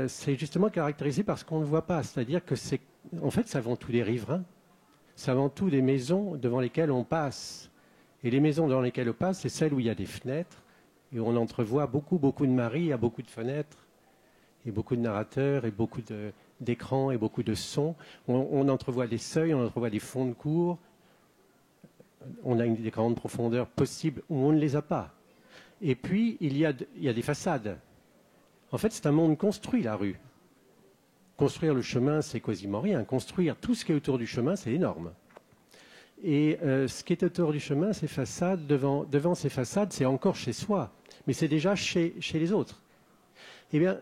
c'est justement caractérisé par ce qu'on ne voit pas, c'est-à-dire que en fait, c'est avant tout des riverains, c'est avant tout des maisons devant lesquelles on passe. Et les maisons dans lesquelles on passe, c'est celles où il y a des fenêtres, et où on entrevoit beaucoup de Marie, il y a beaucoup de fenêtres, et beaucoup de narrateurs, et beaucoup d'écrans, et beaucoup de sons. On entrevoit des seuils, on entrevoit des fonds de cours. On a des grandes profondeurs possibles où on ne les a pas. Et puis, il y a des façades. En fait, c'est un monde construit, la rue. Construire le chemin, c'est quasiment rien. Construire tout ce qui est autour du chemin, c'est énorme. Et ce qui est autour du chemin, ces façades, devant ces façades, c'est encore chez soi. Mais c'est déjà chez les autres. Eh bien,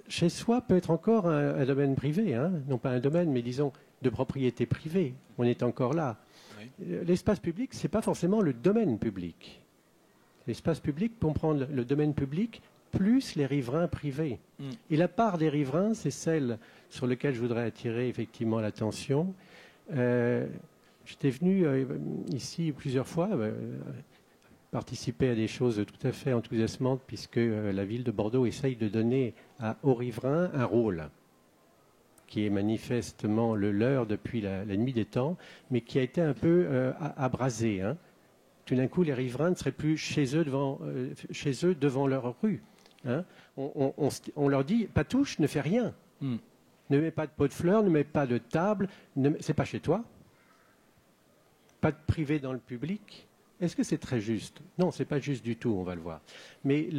chez soi peut être encore un domaine privé, hein, non pas un domaine, mais disons de propriété privée. On est encore là. Oui. L'espace public, ce n'est pas forcément le domaine public. L'espace public comprend le domaine public plus les riverains privés. Et la part des riverains, c'est celle sur laquelle je voudrais attirer effectivement l'attention. J'étais venu ici plusieurs fois participer à des choses tout à fait enthousiasmantes puisque la ville de Bordeaux essaye de donner aux riverains un rôle qui est manifestement le leur depuis la nuit des temps, mais qui a été un peu abrasé. Hein. Tout d'un coup, les riverains ne seraient plus chez eux devant leur rue. Hein. On leur dit, pas touche, ne fais rien. Ne mets pas de pot de fleurs, ne mets pas de table, c'est pas chez toi. Pas de privé dans le public. Est-ce que c'est très juste? Non, c'est pas juste du tout, on va le voir. Mais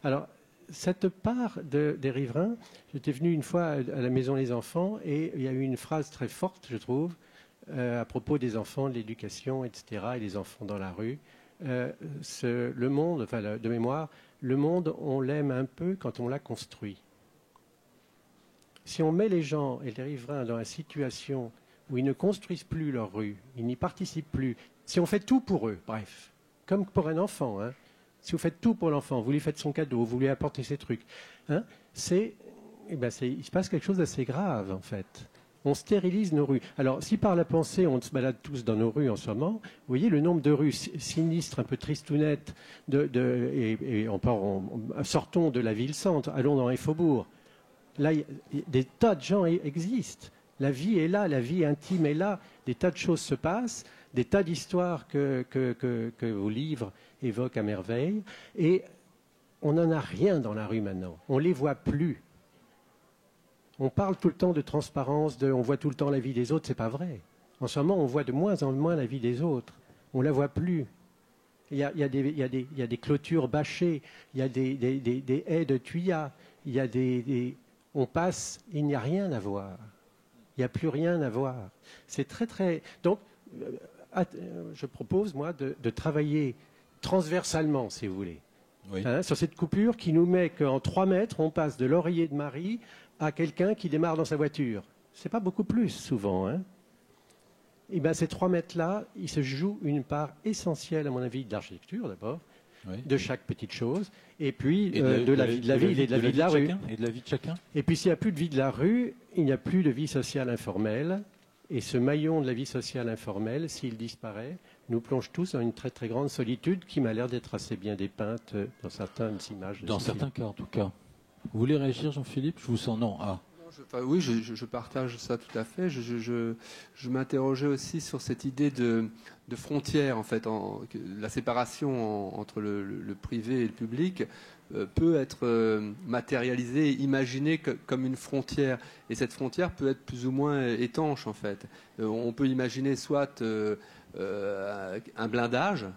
alors, cette part des riverains, j'étais venu une fois à la Maison des Enfants et il y a eu une phrase très forte, je trouve, à propos des enfants, de l'éducation, etc., et des enfants dans la rue. Le monde, enfin de mémoire, le monde, on l'aime un peu quand on l'a construit. Si on met les gens et les riverains dans la situation où ils ne construisent plus leur rue, ils n'y participent plus, si on fait tout pour eux, bref, comme pour un enfant, hein, si vous faites tout pour l'enfant, vous lui faites son cadeau, vous lui apportez ses trucs, hein, il se passe quelque chose d'assez grave, en fait. On stérilise nos rues. Alors, si par la pensée, on se balade tous dans nos rues en ce moment, vous voyez le nombre de rues sinistres, un peu tristounettes, et sortons de la ville-centre, allons dans les faubourgs. Là, des tas de gens existent. La vie est là, la vie intime est là. Des tas de choses se passent, des tas d'histoires que vos livres évoquent à merveille. Et on n'en a rien dans la rue maintenant. On ne les voit plus. On parle tout le temps de transparence, on voit tout le temps la vie des autres. Ce n'est pas vrai. En ce moment, on voit de moins en moins la vie des autres. On ne la voit plus. Il y a des clôtures bâchées, il y a des haies de tuyas, il y a on passe, il n'y a rien à voir. Il n'y a plus rien à voir. C'est très, très... Donc, je propose, moi, de travailler transversalement, si vous voulez, Oui. sur cette coupure qui nous met qu'en 3 mètres, on passe de l'oreiller de Marie à quelqu'un qui démarre dans sa voiture. Ce n'est pas beaucoup plus, souvent, hein. Et bien, ces 3 mètres-là, il se joue une part essentielle, à mon avis, de l'architecture, d'abord, Oui. de chaque petite chose, et puis de la vie de la ville et de la vie de la rue. Et de la vie de chacun. Et puis, s'il n'y a plus de vie de la rue, il n'y a plus de vie sociale informelle. Et ce maillon de la vie sociale informelle, s'il disparaît, nous plonge tous dans une très très grande solitude qui m'a l'air d'être assez bien dépeinte dans certaines images. Dans certains cas, en tout cas. Vous voulez réagir, Jean-Philippe? Je vous sens non. Ah. Oui, je partage ça tout à fait. Je m'interrogeais aussi sur cette idée de frontière, en fait, la séparation entre le privé et le public peut être matérialisée, imaginée comme une frontière. Et cette frontière peut être plus ou moins étanche, en fait. On peut imaginer soit un blindage,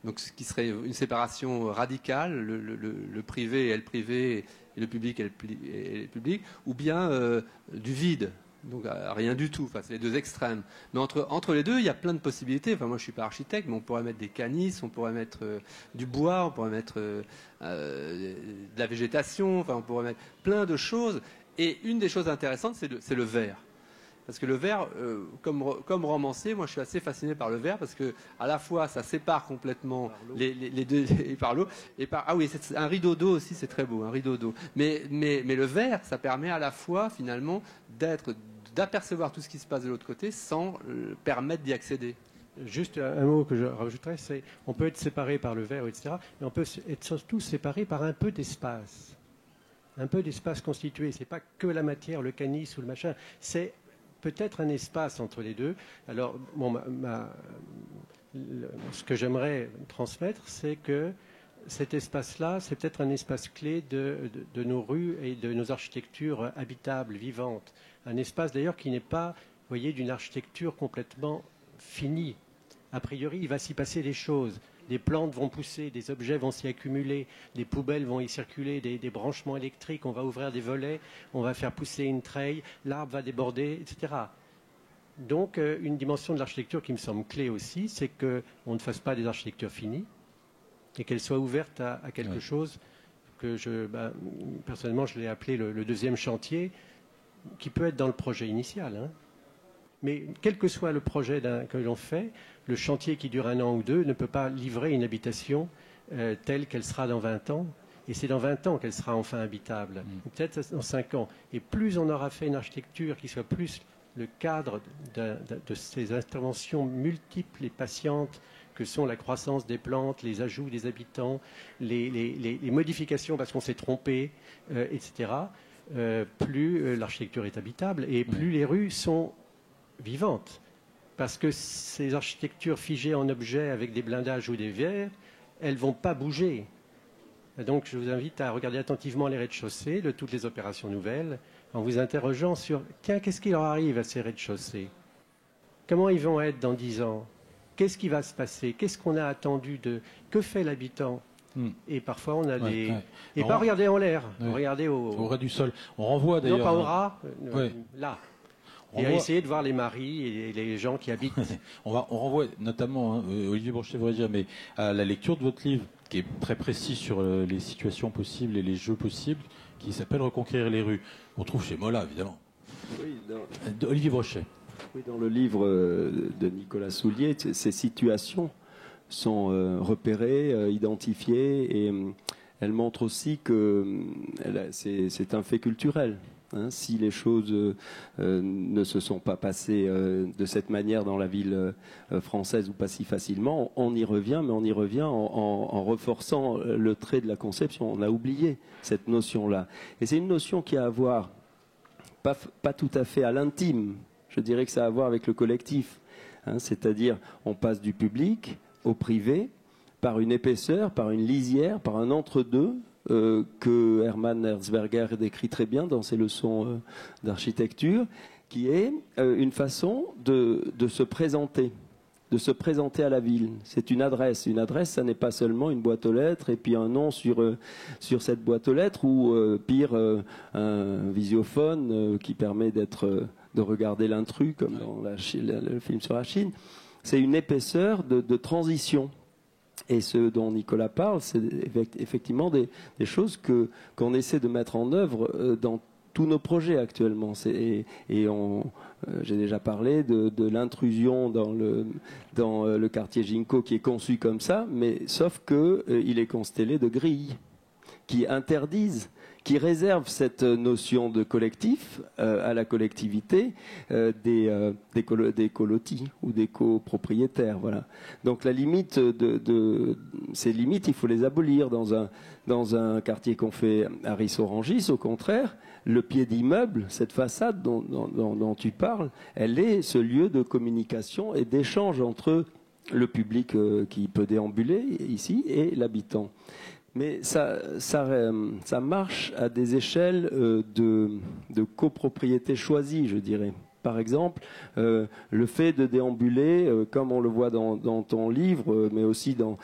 donc ce qui serait une séparation radicale, le privé et le privé, et le public et le public, ou bien du vide, donc rien du tout. Enfin, c'est les deux extrêmes. Mais entre les deux, il y a plein de possibilités. Enfin, moi, je suis pas architecte, mais on pourrait mettre des canisses, on pourrait mettre du bois, on pourrait mettre de la végétation. Enfin, on pourrait mettre plein de choses. Et une des choses intéressantes, c'est le verre. Parce que le verre, comme romancier, moi je suis assez fasciné par le verre parce que à la fois ça sépare complètement les deux et par l'eau ah oui, un rideau d'eau aussi, c'est très beau, un rideau d'eau. Mais le verre, ça permet à la fois finalement d'apercevoir tout ce qui se passe de l'autre côté sans permettre d'y accéder. Juste un mot que je rajouterais, c'est on peut être séparé par le verre, etc. Mais on peut être surtout séparé par un peu d'espace. Un peu d'espace constitué. C'est pas que la matière, le canis ou le machin. C'est peut-être un espace entre les deux. Alors, bon, ce que j'aimerais transmettre, c'est que cet espace-là, c'est peut-être un espace clé de nos rues et de nos architectures habitables, vivantes. Un espace d'ailleurs qui n'est pas, vous voyez, d'une architecture complètement finie. A priori, il va s'y passer des choses. Des plantes vont pousser, des objets vont s'y accumuler, des poubelles vont y circuler, des branchements électriques, on va ouvrir des volets, on va faire pousser une treille, l'arbre va déborder, etc. Donc, une dimension de l'architecture qui me semble clé aussi, c'est qu'on ne fasse pas des architectures finies et qu'elles soient ouvertes à quelque chose que personnellement, je l'ai appelé le deuxième chantier, qui peut être dans le projet initial, hein. Mais quel que soit le projet que l'on fait, le chantier qui dure 1 an ou 2 ne peut pas livrer une habitation telle qu'elle sera dans 20 ans. Et c'est dans 20 ans qu'elle sera enfin habitable, ou peut-être dans 5 ans. Et plus on aura fait une architecture qui soit plus le cadre de ces interventions multiples et patientes que sont la croissance des plantes, les ajouts des habitants, les modifications parce qu'on s'est trompé, etc., plus l'architecture est habitable et plus les rues sont vivantes. Parce que ces architectures figées en objets avec des blindages ou des verres, elles ne vont pas bouger. Et donc je vous invite à regarder attentivement les rez-de-chaussée de toutes les opérations nouvelles en vous interrogeant sur tiens, qu'est-ce qui leur arrive à ces rez-de-chaussée? Comment ils vont être dans 10 ans? Qu'est-ce qui va se passer? Qu'est-ce qu'on a attendu de... Que fait l'habitant? Et parfois on a des... Et pas regarder en l'air, regarder au ras du sol. On renvoie d'ailleurs... Non, pas au ras, là. Et à essayer de voir les maris et les gens qui habitent. On renvoie notamment, Olivier Brochet devrait dire, mais à la lecture de votre livre, qui est très précis sur les situations possibles et les jeux possibles, qui s'appelle Reconquérir les rues. On trouve chez Mola, évidemment. Oui, Olivier Brochet. Oui, dans le livre de Nicolas Soulier, ces situations sont repérées, identifiées, et elles montrent aussi que c'est un fait culturel. Hein, si les choses ne se sont pas passées de cette manière dans la ville française ou pas si facilement, on y revient, mais on y revient en renforçant le trait de la conception. On a oublié cette notion-là. Et c'est une notion qui a à voir pas tout à fait à l'intime. Je dirais que ça a à voir avec le collectif. Hein, c'est-à-dire, on passe du public au privé par une épaisseur, par une lisière, par un entre-deux que Hermann Erzberger décrit très bien dans ses leçons d'architecture, qui est une façon de se présenter. De se présenter à la ville. C'est une adresse. Une adresse, ça n'est pas seulement une boîte aux lettres et puis un nom sur cette boîte aux lettres ou pire un visiophone qui permet de regarder l'intrus comme dans le film sur la Chine. C'est une épaisseur de transition. Et ce dont Nicolas parle, c'est effectivement des choses qu'on essaie de mettre en œuvre dans tous nos projets actuellement. J'ai déjà parlé de l'intrusion dans le quartier Ginko qui est conçu comme ça, mais sauf qu'il est constellé de grilles qui interdisent, qui réservent cette notion de collectif à la collectivité des colotis ou des copropriétaires. Voilà. Donc la limite ces limites, il faut les abolir dans un quartier qu'on fait à Ris-Orangis. Au contraire, le pied d'immeuble, cette façade dont tu parles, elle est ce lieu de communication et d'échange entre le public qui peut déambuler ici et l'habitant. Mais ça marche à des échelles de copropriété choisie, je dirais. Par exemple, le fait de déambuler, comme on le voit dans ton livre, mais aussi dans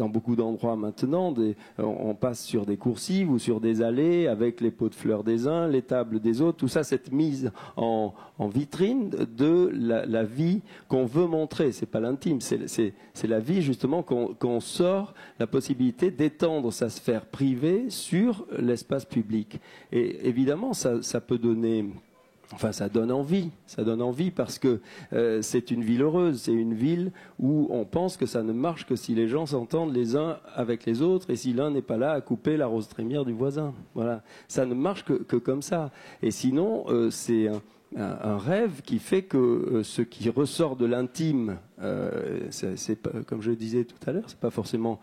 beaucoup d'endroits maintenant, on passe sur des coursives ou sur des allées avec les pots de fleurs des uns, les tables des autres, tout ça, cette mise en vitrine de la vie qu'on veut montrer. C'est pas l'intime, c'est la vie justement qu'on sort la possibilité d'étendre sa sphère privée sur l'espace public. Et évidemment, ça peut donner... Enfin, ça donne envie parce que c'est une ville heureuse, c'est une ville où on pense que ça ne marche que si les gens s'entendent les uns avec les autres et si l'un n'est pas là à couper la rose trémière du voisin. Voilà, ça ne marche que comme ça. Et sinon, c'est un rêve qui fait que ce qui ressort de l'intime, c'est pas, comme je le disais tout à l'heure, c'est pas forcément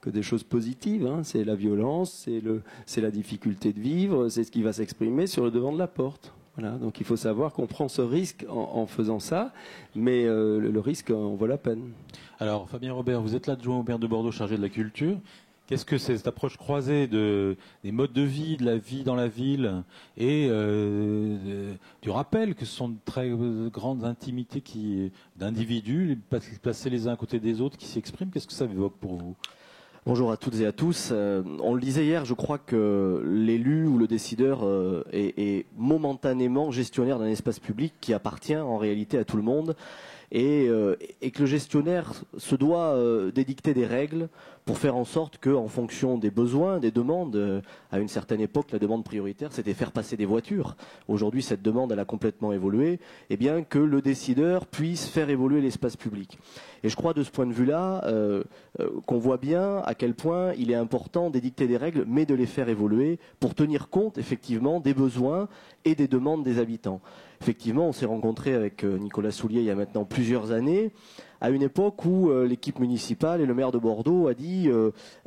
que des choses positives, hein. C'est la violence, c'est la difficulté de vivre, c'est ce qui va s'exprimer sur le devant de la porte. Voilà, donc il faut savoir qu'on prend ce risque en faisant ça, mais le risque en vaut la peine. Alors Fabien Robert, vous êtes l'adjoint au maire de Bordeaux chargé de la culture. Qu'est-ce que c'est cette approche croisée des modes de vie, de la vie dans la ville et du rappel que ce sont de très grandes intimités d'individus placés les uns à côté des autres qui s'expriment? Qu'est-ce que ça évoque pour vous? Bonjour à toutes et à tous. On le disait hier, je crois que l'élu ou le décideur est momentanément gestionnaire d'un espace public qui appartient en réalité à tout le monde et que le gestionnaire se doit d'édicter des règles pour faire en sorte qu'en fonction des besoins, des demandes, à une certaine époque, la demande prioritaire, c'était faire passer des voitures. Aujourd'hui, cette demande, elle a complètement évolué, et bien que le décideur puisse faire évoluer l'espace public. Et je crois de ce point de vue-là qu'on voit bien à quel point il est important d'édicter des règles, mais de les faire évoluer pour tenir compte effectivement des besoins et des demandes des habitants. Effectivement, on s'est rencontré avec Nicolas Soulier il y a maintenant plusieurs années, à une époque où l'équipe municipale et le maire de Bordeaux a dit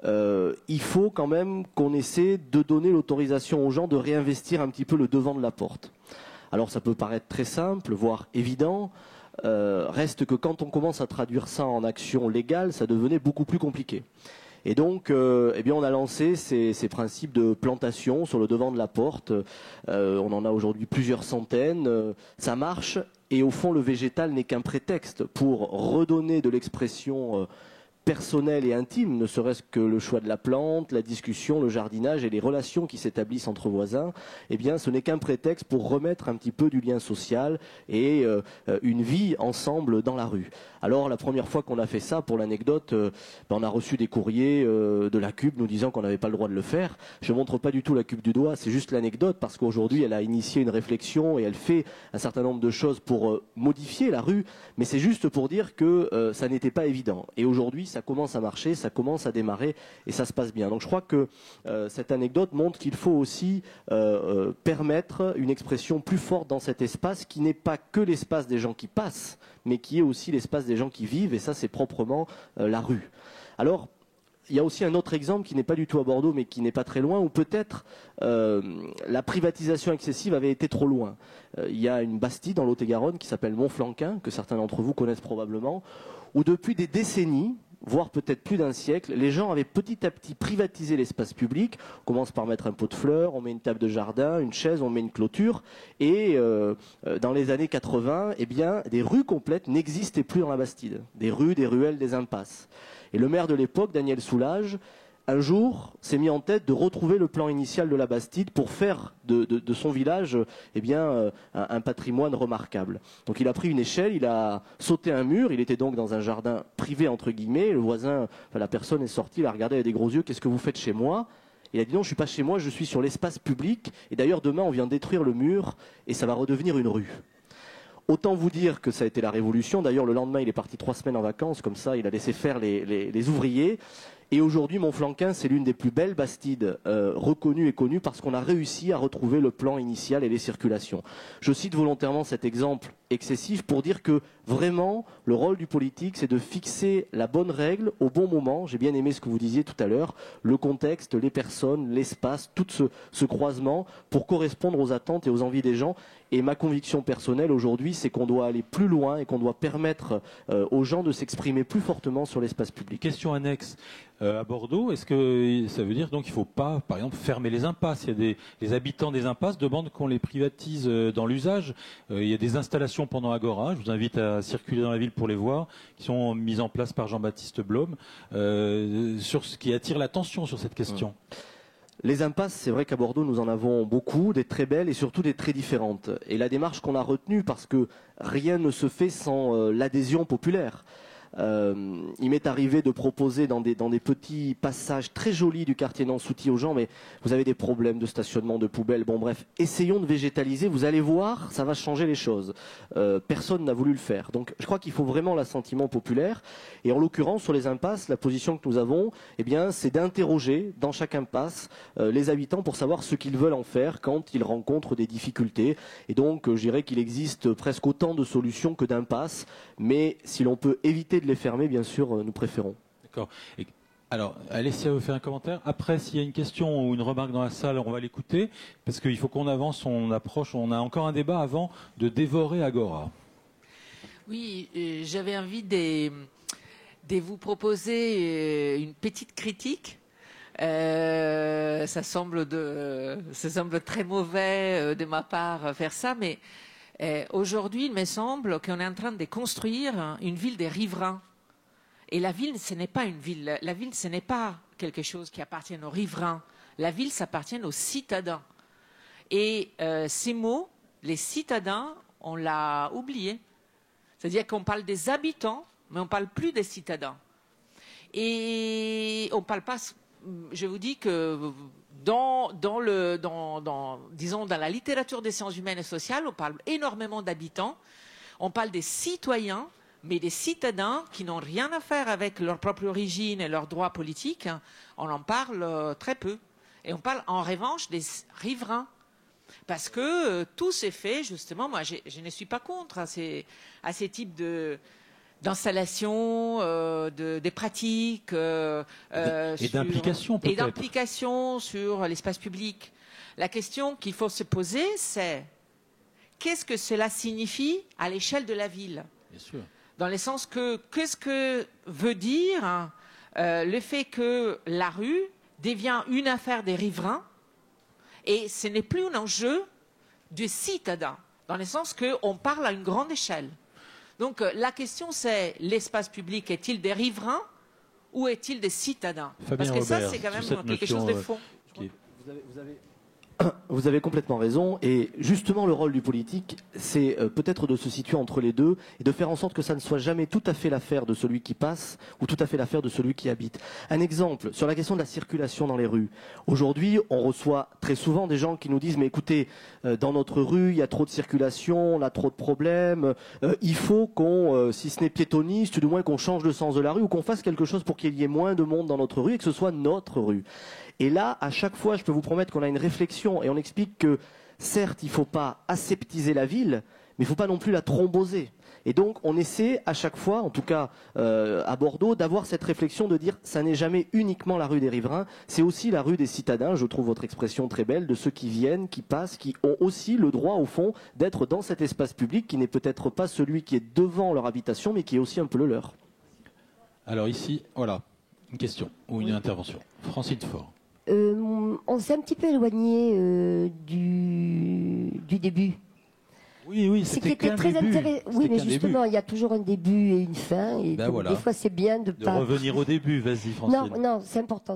il faut quand même qu'on essaie de donner l'autorisation aux gens de réinvestir un petit peu le devant de la porte. Alors ça peut paraître très simple, voire évident, reste que quand on commence à traduire ça en action légale, ça devenait beaucoup plus compliqué. Et donc, eh bien, on a lancé ces principes de plantation sur le devant de la porte. On en a aujourd'hui plusieurs centaines. Ça marche. Et au fond, le végétal n'est qu'un prétexte pour redonner de l'expression personnelle et intime, ne serait-ce que le choix de la plante, la discussion, le jardinage et les relations qui s'établissent entre voisins. Eh bien, ce n'est qu'un prétexte pour remettre un petit peu du lien social et une vie ensemble dans la rue. Alors, la première fois qu'on a fait ça, pour l'anecdote, on a reçu des courriers de la CUB nous disant qu'on n'avait pas le droit de le faire. Je ne montre pas du tout la CUB du doigt, c'est juste l'anecdote, parce qu'aujourd'hui, elle a initié une réflexion et elle fait un certain nombre de choses pour modifier la rue, mais c'est juste pour dire que ça n'était pas évident. Et aujourd'hui, ça commence à marcher, ça commence à démarrer et ça se passe bien. Donc je crois que cette anecdote montre qu'il faut aussi permettre une expression plus forte dans cet espace qui n'est pas que l'espace des gens qui passent, mais qui est aussi l'espace des gens qui vivent, et ça c'est proprement la rue. Alors, il y a aussi un autre exemple qui n'est pas du tout à Bordeaux, mais qui n'est pas très loin, où peut-être la privatisation excessive avait été trop loin. Il y a une bastide dans Lot-et-Garonne qui s'appelle Montflanquin, que certains d'entre vous connaissent probablement, où depuis des décennies, voire peut-être plus d'un siècle, les gens avaient petit à petit privatisé l'espace public. On commence par mettre un pot de fleurs, on met une table de jardin, une chaise, on met une clôture. Et dans les années 80, eh bien, des rues complètes n'existaient plus dans la Bastide. Des rues, des ruelles, des impasses. Et le maire de l'époque, Daniel Soulage, un jour, s'est mis en tête de retrouver le plan initial de la Bastide pour faire de son village eh bien, un patrimoine remarquable. Donc il a pris une échelle, il a sauté un mur, il était donc dans un jardin privé entre guillemets, le voisin, enfin, la personne est sortie, il a regardé avec des gros yeux, qu'est-ce que vous faites chez moi ? Il a dit non, je ne suis pas chez moi, je suis sur l'espace public, et d'ailleurs demain on vient détruire le mur et ça va redevenir une rue. Autant vous dire que ça a été la révolution, d'ailleurs le lendemain il est parti 3 semaines en vacances, comme ça il a laissé faire les ouvriers. Et aujourd'hui, Montflanquin, c'est l'une des plus belles bastides reconnues et connues parce qu'on a réussi à retrouver le plan initial et les circulations. Je cite volontairement cet exemple excessif pour dire que vraiment, le rôle du politique, c'est de fixer la bonne règle au bon moment. J'ai bien aimé ce que vous disiez tout à l'heure, le contexte, les personnes, l'espace, tout ce croisement pour correspondre aux attentes et aux envies des gens. Et ma conviction personnelle aujourd'hui, c'est qu'on doit aller plus loin et qu'on doit permettre aux gens de s'exprimer plus fortement sur l'espace public. Question annexe. À Bordeaux, est-ce que ça veut dire donc qu'il ne faut pas, par exemple, fermer les impasses ? Il y a les habitants des impasses demandent qu'on les privatise dans l'usage. Il y a des installations pendant Agora, je vous invite à circuler dans la ville pour les voir, qui sont mises en place par Jean-Baptiste Blom, sur ce qui attire l'attention sur cette question. Les impasses, c'est vrai qu'à Bordeaux, nous en avons beaucoup, des très belles et surtout des très différentes. Et la démarche qu'on a retenue, parce que rien ne se fait sans l'adhésion populaire. Il m'est arrivé de proposer dans des petits passages très jolis du quartier Nansouty aux gens, mais vous avez des problèmes de stationnement, de poubelles, bon bref, essayons de végétaliser, vous allez voir, ça va changer les choses. Personne n'a voulu le faire. Donc je crois qu'il faut vraiment l'assentiment populaire, et en l'occurrence sur les impasses, la position que nous avons, eh bien, c'est d'interroger dans chaque impasse les habitants pour savoir ce qu'ils veulent en faire quand ils rencontrent des difficultés. Et donc je dirais qu'il existe presque autant de solutions que d'impasses, mais si l'on peut éviter de les fermer, bien sûr, nous préférons. D'accord. Alors, Alessia veut faire un commentaire. Après, s'il y a une question ou une remarque dans la salle, on va l'écouter, parce qu'il faut qu'on avance, on approche, on a encore un débat avant de dévorer Agora. Oui, j'avais envie de vous proposer une petite critique. Ça semble très mauvais de ma part faire ça, mais aujourd'hui, il me semble qu'on est en train de construire une ville des riverains. Et la ville, ce n'est pas une ville. La ville, ce n'est pas quelque chose qui appartient aux riverains. La ville, ça appartient aux citadins. Et ces mots, les citadins, on l'a oublié. C'est-à-dire qu'on parle des habitants, mais on ne parle plus des citadins. Et on ne parle pas... Je vous dis que dans la littérature des sciences humaines et sociales, on parle énormément d'habitants, on parle des citoyens, mais des citadins qui n'ont rien à faire avec leur propre origine et leurs droits politiques, on en parle très peu. Et on parle en revanche des riverains. Parce que tout s'est fait, justement, moi je ne suis pas contre à ces types d'installation, des pratiques et d'implication peut-être. Et d'implication sur l'espace public. La question qu'il faut se poser, c'est qu'est-ce que cela signifie à l'échelle de la ville ? Bien sûr. Dans le sens que qu'est-ce que veut dire le fait que la rue devient une affaire des riverains et ce n'est plus un enjeu du citadin, dans le sens qu'on parle à une grande échelle. Donc la question c'est, l'espace public est-il des riverains ou est-il des citadins ? Fabien Parce que Robert, ça c'est quand même quelque chose de fond. Vous avez complètement raison, et justement le rôle du politique, c'est peut-être de se situer entre les deux et de faire en sorte que ça ne soit jamais tout à fait l'affaire de celui qui passe ou tout à fait l'affaire de celui qui habite. Un exemple sur la question de la circulation dans les rues. Aujourd'hui, on reçoit très souvent des gens qui nous disent « mais écoutez, dans notre rue, il y a trop de circulation, on a trop de problèmes, il faut qu'on, si ce n'est piétoniste, du moins qu'on change le sens de la rue ou qu'on fasse quelque chose pour qu'il y ait moins de monde dans notre rue et que ce soit notre rue ». Et là, à chaque fois, je peux vous promettre qu'on a une réflexion et on explique que, certes, il ne faut pas aseptiser la ville, mais il ne faut pas non plus la thromboser. Et donc, on essaie à chaque fois, en tout cas à Bordeaux, d'avoir cette réflexion de dire ça n'est jamais uniquement la rue des riverains, c'est aussi la rue des citadins. Je trouve votre expression très belle, de ceux qui viennent, qui passent, qui ont aussi le droit, au fond, d'être dans cet espace public qui n'est peut-être pas celui qui est devant leur habitation, mais qui est aussi un peu le leur. Alors ici, voilà, une question ou une intervention. Francine Faure. On s'est un petit peu éloigné du début. Oui, Ce qui c'était était qu'un très début. intéressant. Oui, mais qu'un justement, il y a toujours un début et une fin. Et Ben donc, voilà. des fois, c'est bien de De pas. revenir au début, vas-y Francine. Non, c'est important.